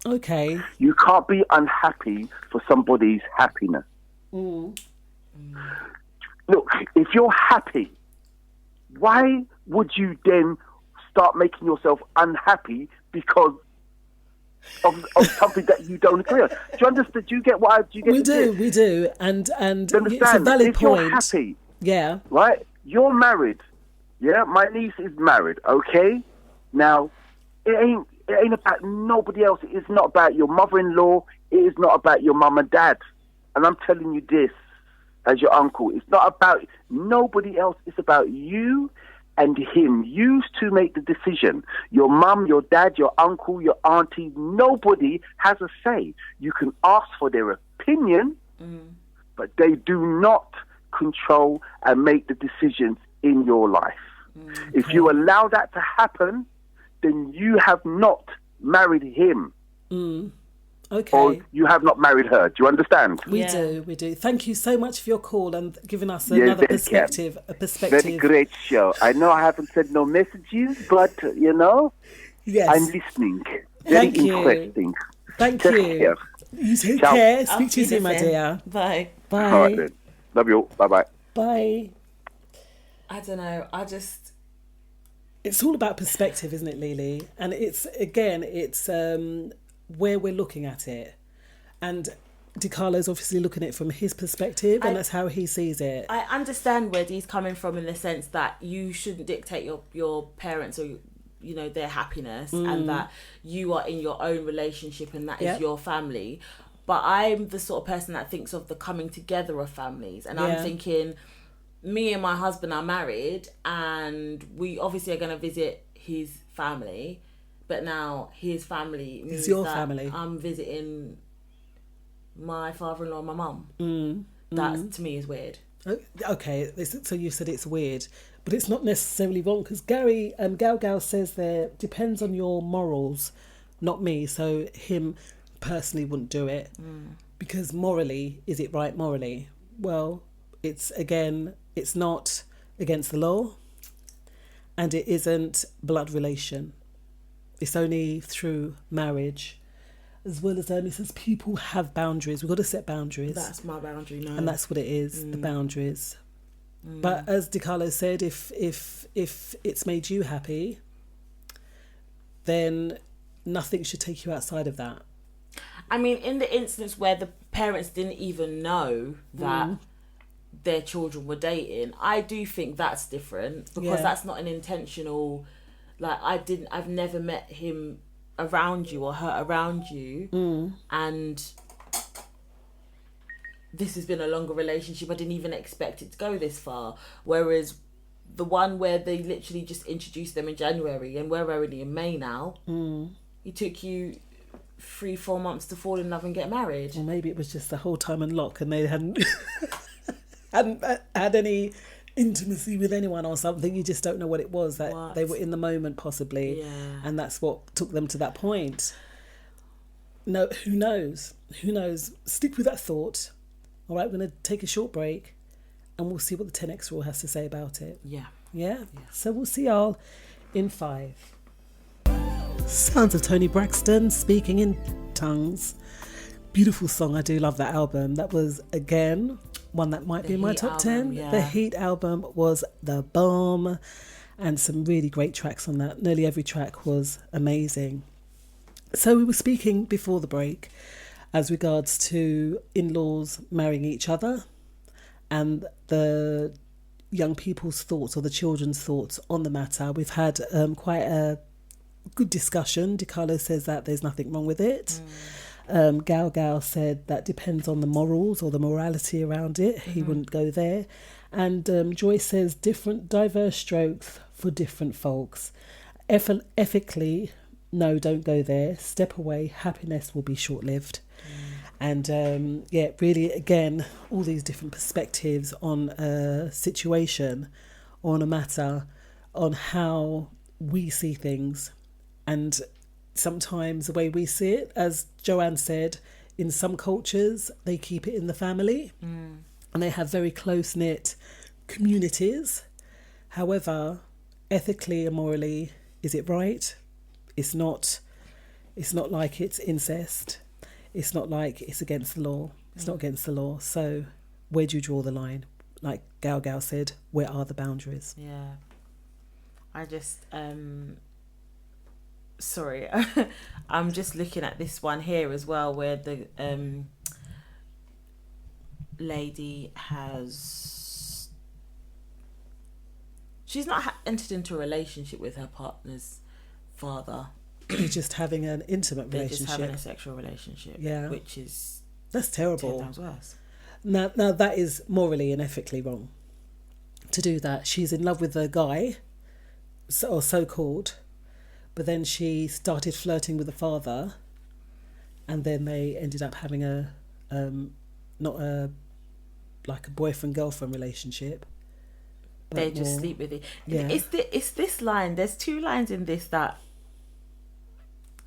Okay. You can't be unhappy for somebody's happiness. Look, if you're happy, why would you then start making yourself unhappy because of something that you don't agree on? Do you understand? Do you get what I do? We do, and it's a valid if point. You're happy, yeah, right? You're married, yeah. My niece is married. Okay, now it ain't about nobody else. It's not about your mother-in-law. It is not about your mum and dad. And I'm telling you this, as your uncle, it's not about nobody else. It's about you and him. You two make the decision. Your mum, your dad, your uncle, your auntie, nobody has a say. You can ask for their opinion, but they do not control and make the decisions in your life. If you allow that to happen, then you have not married him. Okay. Or you have not married her. Do you understand? We do. Thank you so much for your call and giving us another perspective. Very great show. I know I haven't said no messages, but, yes. I'm listening. Very interesting. Thank you. Care. You take care. Speak to you soon, my dear. Bye. Bye. All right, then. Love you. Bye-bye. Bye. I don't know. It's all about perspective, isn't it, Lily? And it's where we're looking at it. And DiCarlo's obviously looking at it from his perspective, and that's how he sees it. I understand where he's coming from in the sense that you shouldn't dictate your parents or their happiness, and that you are in your own relationship and that is your family. But I'm the sort of person that thinks of the coming together of families, and I'm thinking, me and my husband are married, and we obviously are going to visit his family, but now his family means your that family. I'm visiting my father-in-law and my mum. That to me is weird. Okay, so you said it's weird, but it's not necessarily wrong, because Gal says there depends on your morals, not me. So him personally wouldn't do it because morally, is it right morally? Well, it's not against the law, and it isn't blood relation. It's only through marriage, as well as only says people have boundaries. We've got to set boundaries. That's my boundary, no. And that's what it is, the boundaries. But as DiCarlo said, if it's made you happy, then nothing should take you outside of that. I mean, in the instance where the parents didn't even know that their children were dating, I do think that's different, because that's not an intentional, like, I've never met him around you or her around you, and this has been a longer relationship. I didn't even expect it to go this far. Whereas the one where they literally just introduced them in January and we're already in May now, it took you 3-4 months to fall in love and get married. Or maybe it was just the whole time unlocked and they hadn't had any intimacy with anyone or something. You just don't know what it was, that they were in the moment possibly, and that's what took them to that point. No, who knows? Stick with that thought. All right, we're going to take a short break and we'll see what the 10X rule has to say about it. Yeah. So we'll see y'all in 5. Sounds of Tony Braxton, Speaking in Tongues. Beautiful song. I do love that album. That was, again, one that might be in my top 10. The Heat album was the bomb, and some really great tracks on that. Nearly every track was amazing. So we were speaking before the break as regards to in-laws marrying each other and the young people's thoughts or the children's thoughts on the matter. We've had quite a good discussion. DiCarlo says that there's nothing wrong with it. Gal said that depends on the morals or the morality around it. He wouldn't go there. And Joy says different diverse strokes for different folks. Ethically, no, don't go there. Step away. Happiness will be short-lived. And really, again, all these different perspectives on a situation, on a matter, on how we see things. And sometimes the way we see it, as Joanne said, in some cultures, they keep it in the family and they have very close-knit communities. However, ethically and morally, is it right? It's not like it's incest. It's not like it's against the law. It's not against the law. So where do you draw the line? Like Gal said, where are the boundaries? Yeah. I just, sorry, I'm just looking at this one here as well, where the lady has, she's not entered into a relationship with her partner's father. They're just having an intimate relationship. They're just having a sexual relationship. Yeah. Which is... That's terrible. 10 times worse. Now that is morally and ethically wrong to do that. She's in love with a guy, or so-called, but then she started flirting with the father, and then they ended up having a boyfriend-girlfriend relationship. They just sleep with it. Yeah. It's this line. There's two lines in this that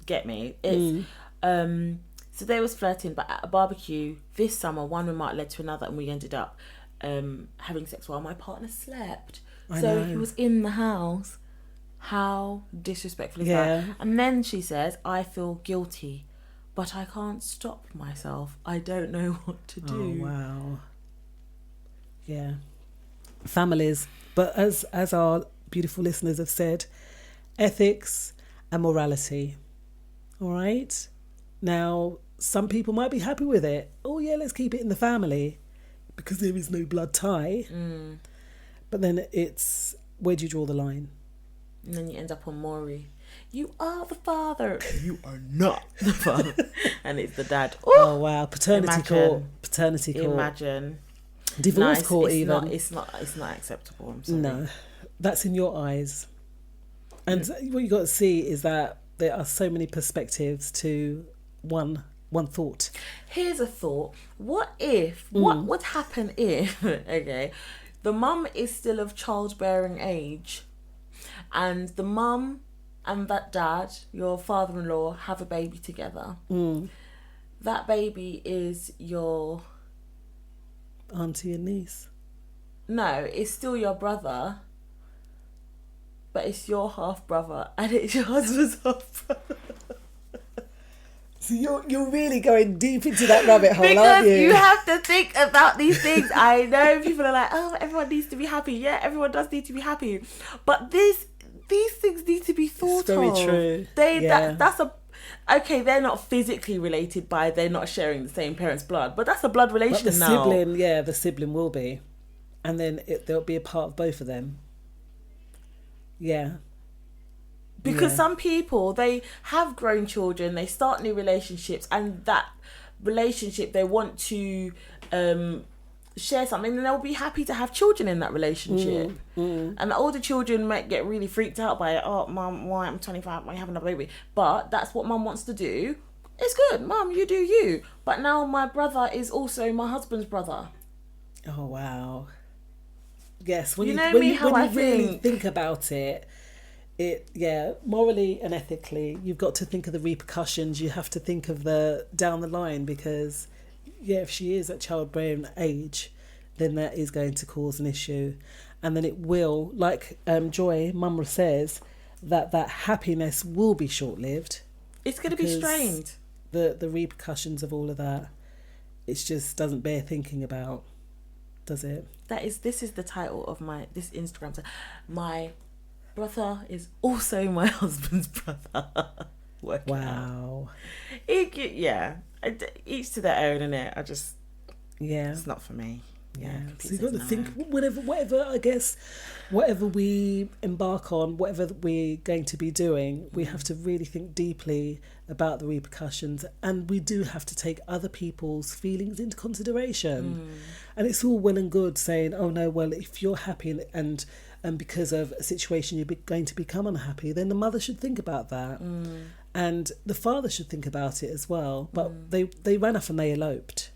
get me. It's so they was flirting, but at a barbecue this summer, one remark led to another, and we ended up having sex while my partner slept. I So know. he was in the house. How disrespectful is that? And then she says, I feel guilty, but I can't stop myself. I don't know what to do. Oh, wow. Yeah. Families. But as our beautiful listeners have said, ethics and morality. All right? Now, some people might be happy with it. Oh, yeah, let's keep it in the family because there is no blood tie. But then it's, where do you draw the line? And then you end up on Maury. You are the father. You are not the father. And it's the dad. Oh, wow. Paternity court. Imagine. Divorce court even. It's not acceptable. I'm sorry. No, that's in your eyes. And what you got to see is that there are so many perspectives to one thought. Here's a thought. What would happen if, okay, the mum is still of childbearing age, and the mum and that dad, your father-in-law, have a baby together. That baby is your Auntie and niece. No, it's still your brother, but it's your half brother and it's your husband's half brother. So you're really going deep into that rabbit hole, Because aren't you? you have to think about these things. I know people are like, oh, everyone needs to be happy. Yeah, everyone does need to be happy, but these things need to be thought of. It's very true. That's a. Okay, they're not physically related by they're not sharing the same parent's blood, but that's a blood relation but the now. the sibling will be, and then there'll be a part of both of them. Yeah. Because some people, they have grown children, they start new relationships, and that relationship they want to share something, and they'll be happy to have children in that relationship. And the older children might get really freaked out by it. Oh, mum, why I'm 25, why you having a baby? But that's what mum wants to do. It's good, mum, you do you. But now my brother is also my husband's brother. Oh, wow. Yes, when You you, know when me, you, how when I you really think. think about it, morally and ethically, you've got to think of the repercussions. You have to think of the down the line, because if she is at childbearing age, then that is going to cause an issue, and then it will, like Joy Mumra says, that happiness will be short-lived. It's going to be strained. The repercussions of all of that, it just doesn't bear thinking about, does it? This is the title of this Instagram. My brother is also my husband's brother. Wow. Each to their own, innit? It's not for me. Yeah. So you've got to think, whatever, I guess, whatever we embark on, whatever we're going to be doing, we have to really think deeply about the repercussions, and we do have to take other people's feelings into consideration. And it's all well and good saying, oh no, well, if you're happy and because of a situation you're going to become unhappy, then the mother should think about that. And the father should think about it as well. But they ran off and they eloped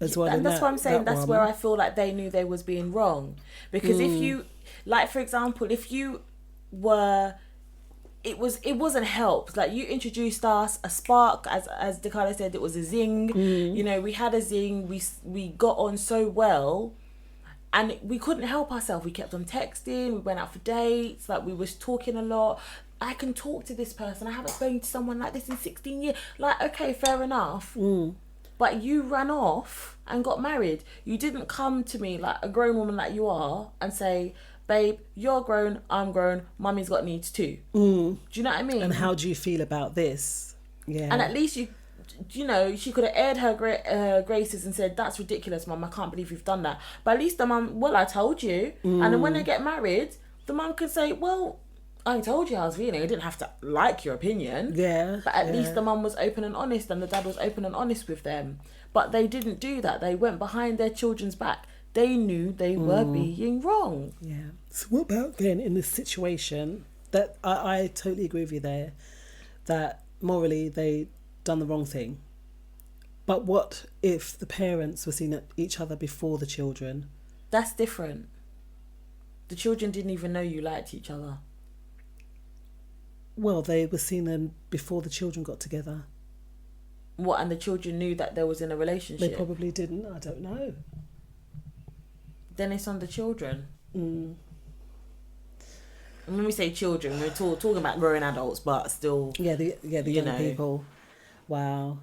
as well. And that's what I'm saying. That's where I feel like they knew they was being wrong. Because if you, like, for example, if you were, it wasn't helped. Like, you introduced us, a spark, as Dakota said, it was a zing. You know, we had a zing. We got on so well. And we couldn't help ourselves. We kept on texting. We went out for dates. Like, we was talking a lot. I can talk to this person. I haven't spoken to someone like this in 16 years. Like, okay, fair enough. But you ran off and got married. You didn't come to me like a grown woman like you are and say, babe, you're grown, I'm grown, mummy's got needs too. Do you know what I mean? And how do you feel about this? Yeah. And at least you know, she could have aired her graces and said, that's ridiculous, mum, I can't believe you've done that. But at least the mum, well, I told you. And then when they get married, the mum could say, well, I told you how I was feeling. I didn't have to like your opinion. Yeah. But at least the mum was open and honest, and the dad was open and honest with them. But they didn't do that. They went behind their children's back. They knew they were being wrong. Yeah. So what about then in this situation that I totally agree with you there, that morally they done the wrong thing. But what if the parents were seeing each other before the children? That's different. The children didn't even know you liked each other. Well, they were seeing them before the children got together. What, and the children knew that they was in a relationship? They probably didn't. I don't know. Then it's on the children. And when we say children, we're talking about grown adults, but still... Yeah, the young people. Wow.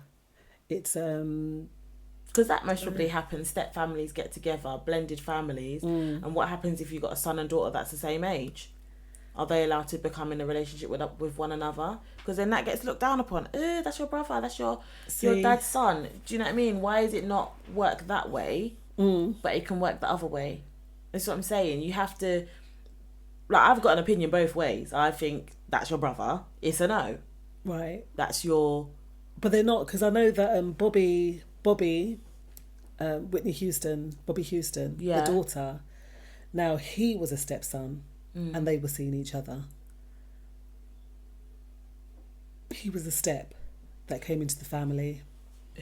It's... Because that most probably happens. Step families get together, blended families. And what happens if you've got a son and daughter that's the same age? Are they allowed to become in a relationship with one another? Because then that gets looked down upon. That's your brother. That's your dad's son. Do you know what I mean? Why is it not work that way, but it can work the other way? That's what I'm saying. You have to... Like, I've got an opinion both ways. I think that's your brother. It's a no. Right. That's your... But they're not, because I know that Bobby, Whitney Houston, the daughter, now he was a stepson. And they were seeing each other. He was a step that came into the family.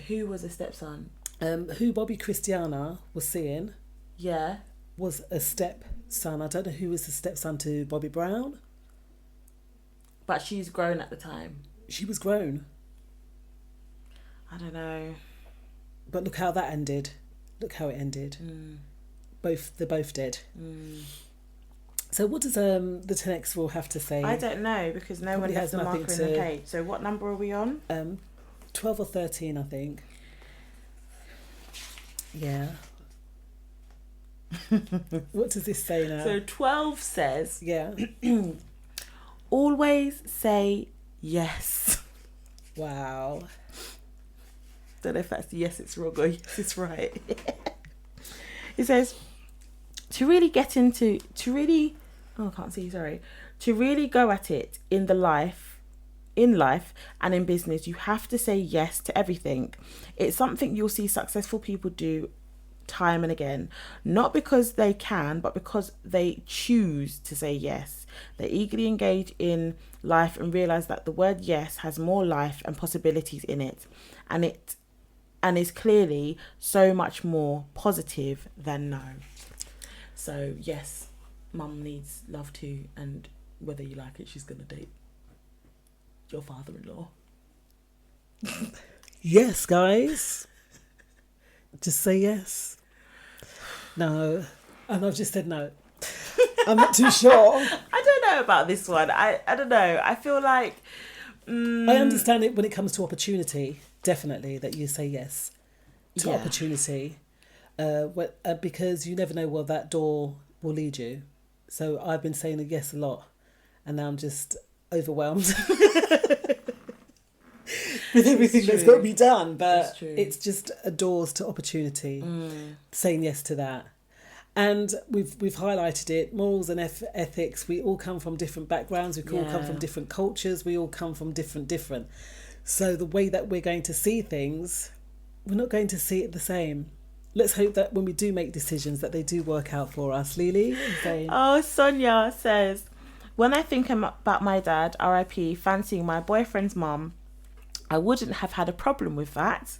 Who was a stepson? Who Bobby Christiana was seeing. Yeah. Was a stepson. I don't know who was the stepson to Bobby Brown. But she's grown at the time. She was grown. I don't know. But look how that ended. Look how it ended. They're both dead. So what does the 10X rule have to say? I don't know, because no one has the marker in the cage. So what number are we on? 12 or 13, I think. Yeah. What does this say now? So 12 says... Yeah. Always say yes. Wow. Don't know if that's yes it's wrong or yes it's right. It says... To really go at it in life and in business, you have to say yes to everything. It's something you'll see successful people do time and again, not because they can, but because they choose to say yes. They eagerly engage in life and realize that the word yes has more life and possibilities in it, and is clearly so much more positive than no. So yes, mum needs love too, and whether you like it, she's gonna date your father-in-law. Yes, guys. Just say yes. No. And I've just said no. I'm not too sure. I don't know about this one. I don't know. I feel like... I understand it when it comes to opportunity, definitely, that you say yes to opportunity. Because you never know where that door will lead you. So I've been saying a yes a lot, and now I'm just overwhelmed. with everything that's got to be done. But It's true. it's just a doors to opportunity, saying yes to that. And we've highlighted it, morals and ethics. We all come from different backgrounds. We all come from different cultures. We all come from different. So the way that we're going to see things, we're not going to see it the same. Let's hope that when we do make decisions that they do work out for us. Lily? Oh, Sonia says, when I think about my dad, RIP, fancying my boyfriend's mum, I wouldn't have had a problem with that.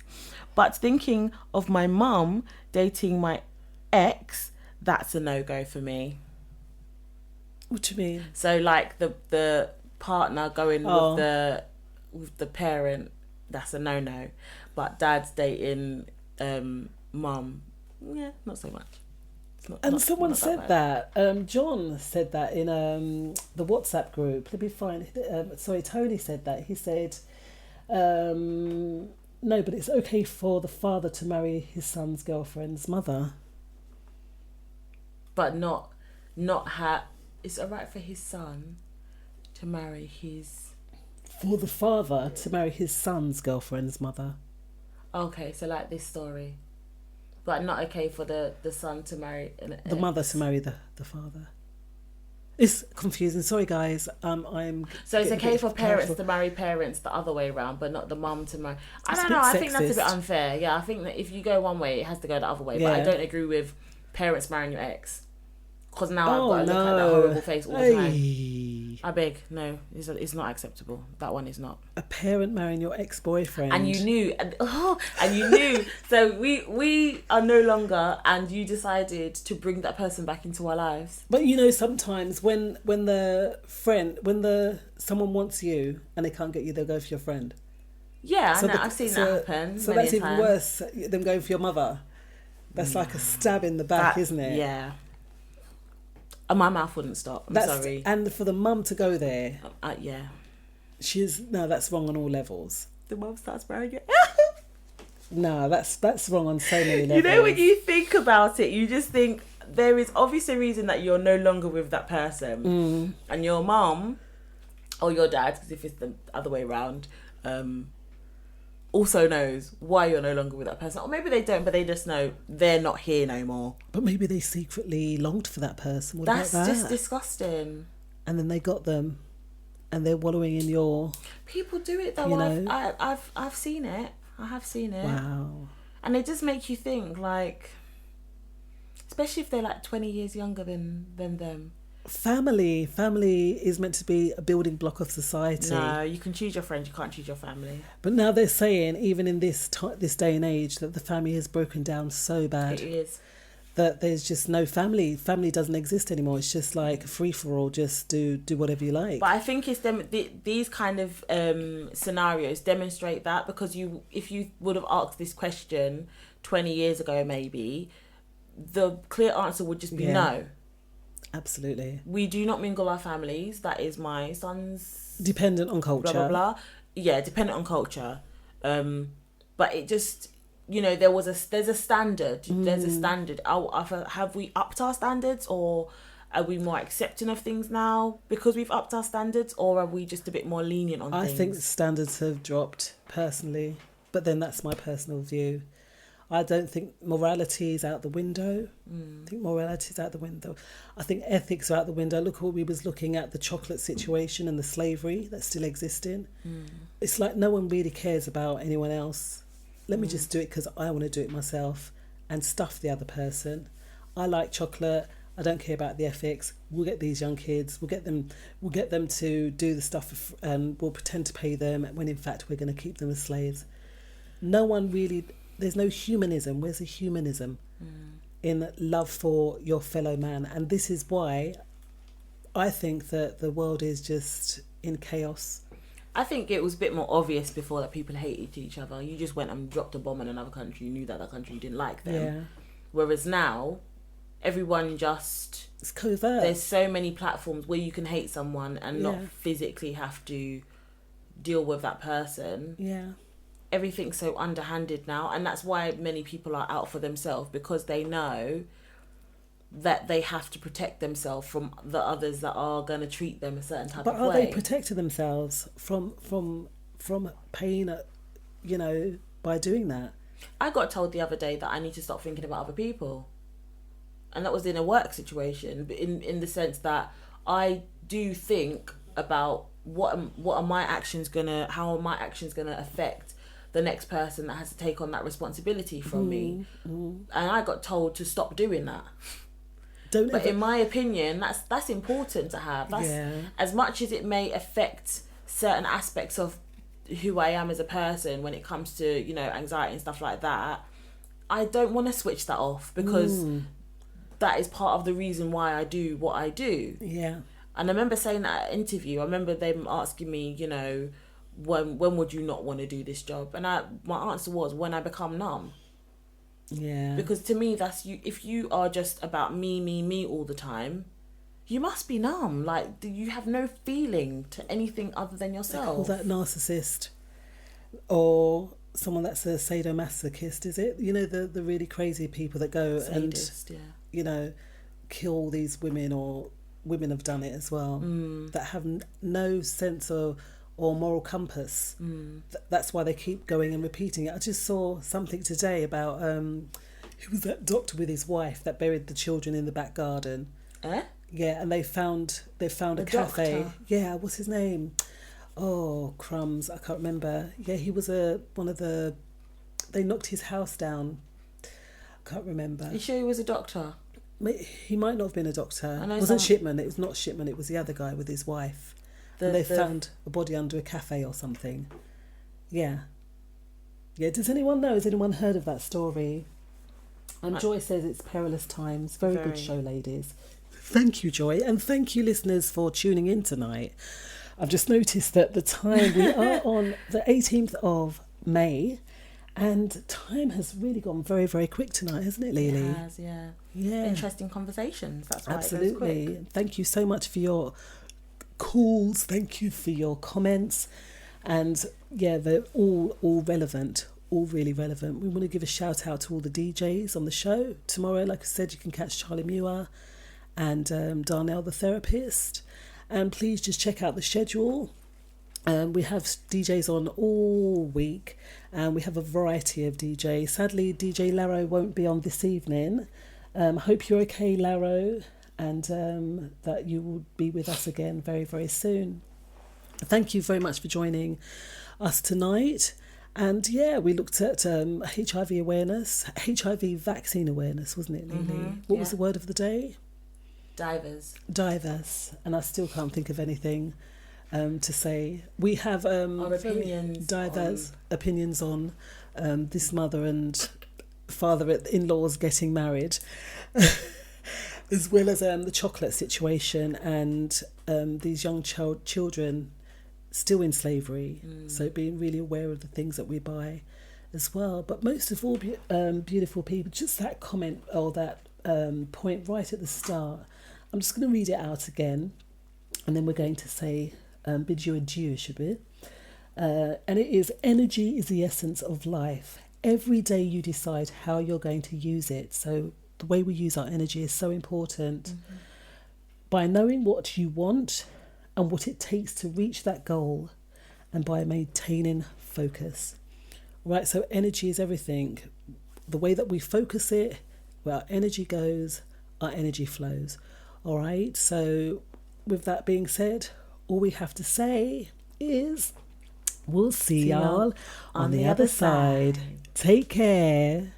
But thinking of my mum dating my ex, that's a no-go for me. What do you mean? So like the partner going with the parent, that's a no-no. But dad's dating mum, not so much. And someone said that. John said that in the WhatsApp group. Let me find. Tony said that. He said, no, but it's okay for the father to marry his son's girlfriend's mother. But not it's alright for his son to marry his... For the father to marry his son's girlfriend's mother. Okay, so like this story. But not okay for the son to marry... The mother to marry the father. It's confusing. Sorry, guys. So it's okay for parents to marry parents the other way around, but not the mum to marry... I don't know. I think that's a bit unfair. Yeah, I think that if you go one way, it has to go the other way. Yeah. But I don't agree with parents marrying your ex. Because now I've got to look at that horrible face all the time. I beg, no, it's not acceptable. That one is not. A parent marrying your ex-boyfriend. And you knew. So we are no longer, and you decided to bring that person back into our lives. But sometimes when someone wants you and they can't get you, they'll go for your friend. Yeah, I know. I've seen that happen. So that's even worse than going for your mother. That's like a stab in the back, isn't it? Yeah. And my mouth wouldn't stop. I'm sorry. And for the mum to go there, yeah, that's wrong on all levels. The mum starts marrying it. No, that's wrong on so many levels. You know, when you think about it, you just think there is obviously a reason that you're no longer with that person, and your mum or your dad, because if it's the other way around, also knows why you're no longer with that person. Or maybe they don't, but they just know they're not here no more. But maybe they secretly longed for that person. What That's about that? just disgusting. And then they got them, and they're wallowing in your... People do it though. I've seen it. I have seen it. Wow. And it just makes you think, like, especially if they're like 20 years younger than them. Family is meant to be a building block of society. No, you can choose your friends, you can't choose your family. But now they're saying, even in this day and age, that the family has broken down so bad. It is. That there's just no family. Family doesn't exist anymore. It's just like free for all. Just do whatever you like. But I think it's these kind of scenarios demonstrate that, because if you would have asked this question 20 years ago, maybe the clear answer would just be no. Absolutely. We do not mingle our families. That is my son's... Dependent on culture. Blah, blah, blah. Yeah, dependent on culture. But it just... there's a standard. There's a standard. Have we upped our standards, or are we more accepting of things now because we've upped our standards, or are we just a bit more lenient on things? I think standards have dropped, personally. But then that's my personal view. I don't think morality is out the window. I think morality is out the window. I think ethics are out the window. Look what we was looking at, the chocolate situation and the slavery that's still existing. It's like no one really cares about anyone else. Let me just do it because I want to do it myself and stuff the other person. I like chocolate. I don't care about the ethics. We'll get these young kids. We'll get them to do the stuff, and we'll pretend to pay them when in fact we're going to keep them as slaves. No one really... There's no humanism. Where's the humanism in love for your fellow man? And this is why I think that the world is just in chaos. I think it was a bit more obvious before that people hated each other. You just went and dropped a bomb in another country. You knew that country didn't like them. Yeah. Whereas now, everyone just... It's covert. There's so many platforms where you can hate someone and not physically have to deal with that person. Yeah. Everything's so underhanded now, and that's why many people are out for themselves, because they know that they have to protect themselves from the others that are going to treat them a certain type of way. But are they protecting themselves from pain you know, by doing that. I got told the other day that I need to stop thinking about other people. And that was in a work situation, but in the sense that I do think about how are my actions gonna affect the next person that has to take on that responsibility from me. And I got told to stop doing that. In my opinion, that's important to have. As much as it may affect certain aspects of who I am as a person when it comes to, you know, anxiety and stuff like that, I don't want to switch that off, because that is part of the reason why I do what I do. Yeah. And I remember saying that at an interview, I remember them asking me, you know, when would you not want to do this job? And my answer was, when I become numb. Yeah. Because to me, that's you. If you are just about me all the time, you must be numb. Like, you have no feeling to anything other than yourself. They call that narcissist, or someone that's a sadomasochist, is it? You know, the really crazy people that go Sadist, and, you know, kill these women, or women have done it as well, that have no sense or moral compass. That's why they keep going and repeating it. I just saw something today about who was that doctor with his wife that buried the children in the back garden. Yeah, and they found a cafe. Doctor. Yeah, what's his name? Oh, crumbs, I can't remember. Yeah, he was they knocked his house down. I can't remember. You sure he was a doctor? He might not have been a doctor. It wasn't Shipman. It was not Shipman. It was the other guy with his wife. And they found a body under a cafe or something. Yeah. Yeah. Does anyone know? Has anyone heard of that story? And Joy says it's perilous times. Very good show, ladies. Thank you, Joy. And thank you, listeners, for tuning in tonight. I've just noticed that the time, we are on the 18th of May, and time has really gone very, very quick tonight, hasn't it, Lily? It has, yeah. Yeah. Interesting conversations. That's why absolutely. It goes quick. Thank you so much for your calls. Thank you for your comments. And yeah, they're all relevant, all really relevant. We want to give a shout out to all the DJs on the show. Tomorrow, like I said, you can catch Charlie Muir and Darnell the therapist. And please just check out the schedule. We have DJs on all week, and we have a variety of DJs. Sadly, DJ Laro won't be on this evening. Hope you're okay, Laro, and that you will be with us again very, very soon. Thank you very much for joining us tonight. And yeah, we looked at HIV awareness, HIV vaccine awareness, wasn't it, Lily? What was the word of the day? Divers. And I still can't think of anything to say. We have diverse opinions on this mother and father-in-laws getting married, as well as the chocolate situation and these young children still in slavery. So being really aware of the things that we buy as well. But most of all, beautiful people, just that comment or that point right at the start. I'm just going to read it out again, and then we're going to say bid you adieu, should we? And it is, energy is the essence of life. Every day you decide how you're going to use it. So the way we use our energy is so important. By knowing what you want and what it takes to reach that goal, and by maintaining focus. Right, so energy is everything. The way that we focus it, where our energy goes, our energy flows. All right, so with that being said, all we have to say is we'll see y'all on the other side. Take care.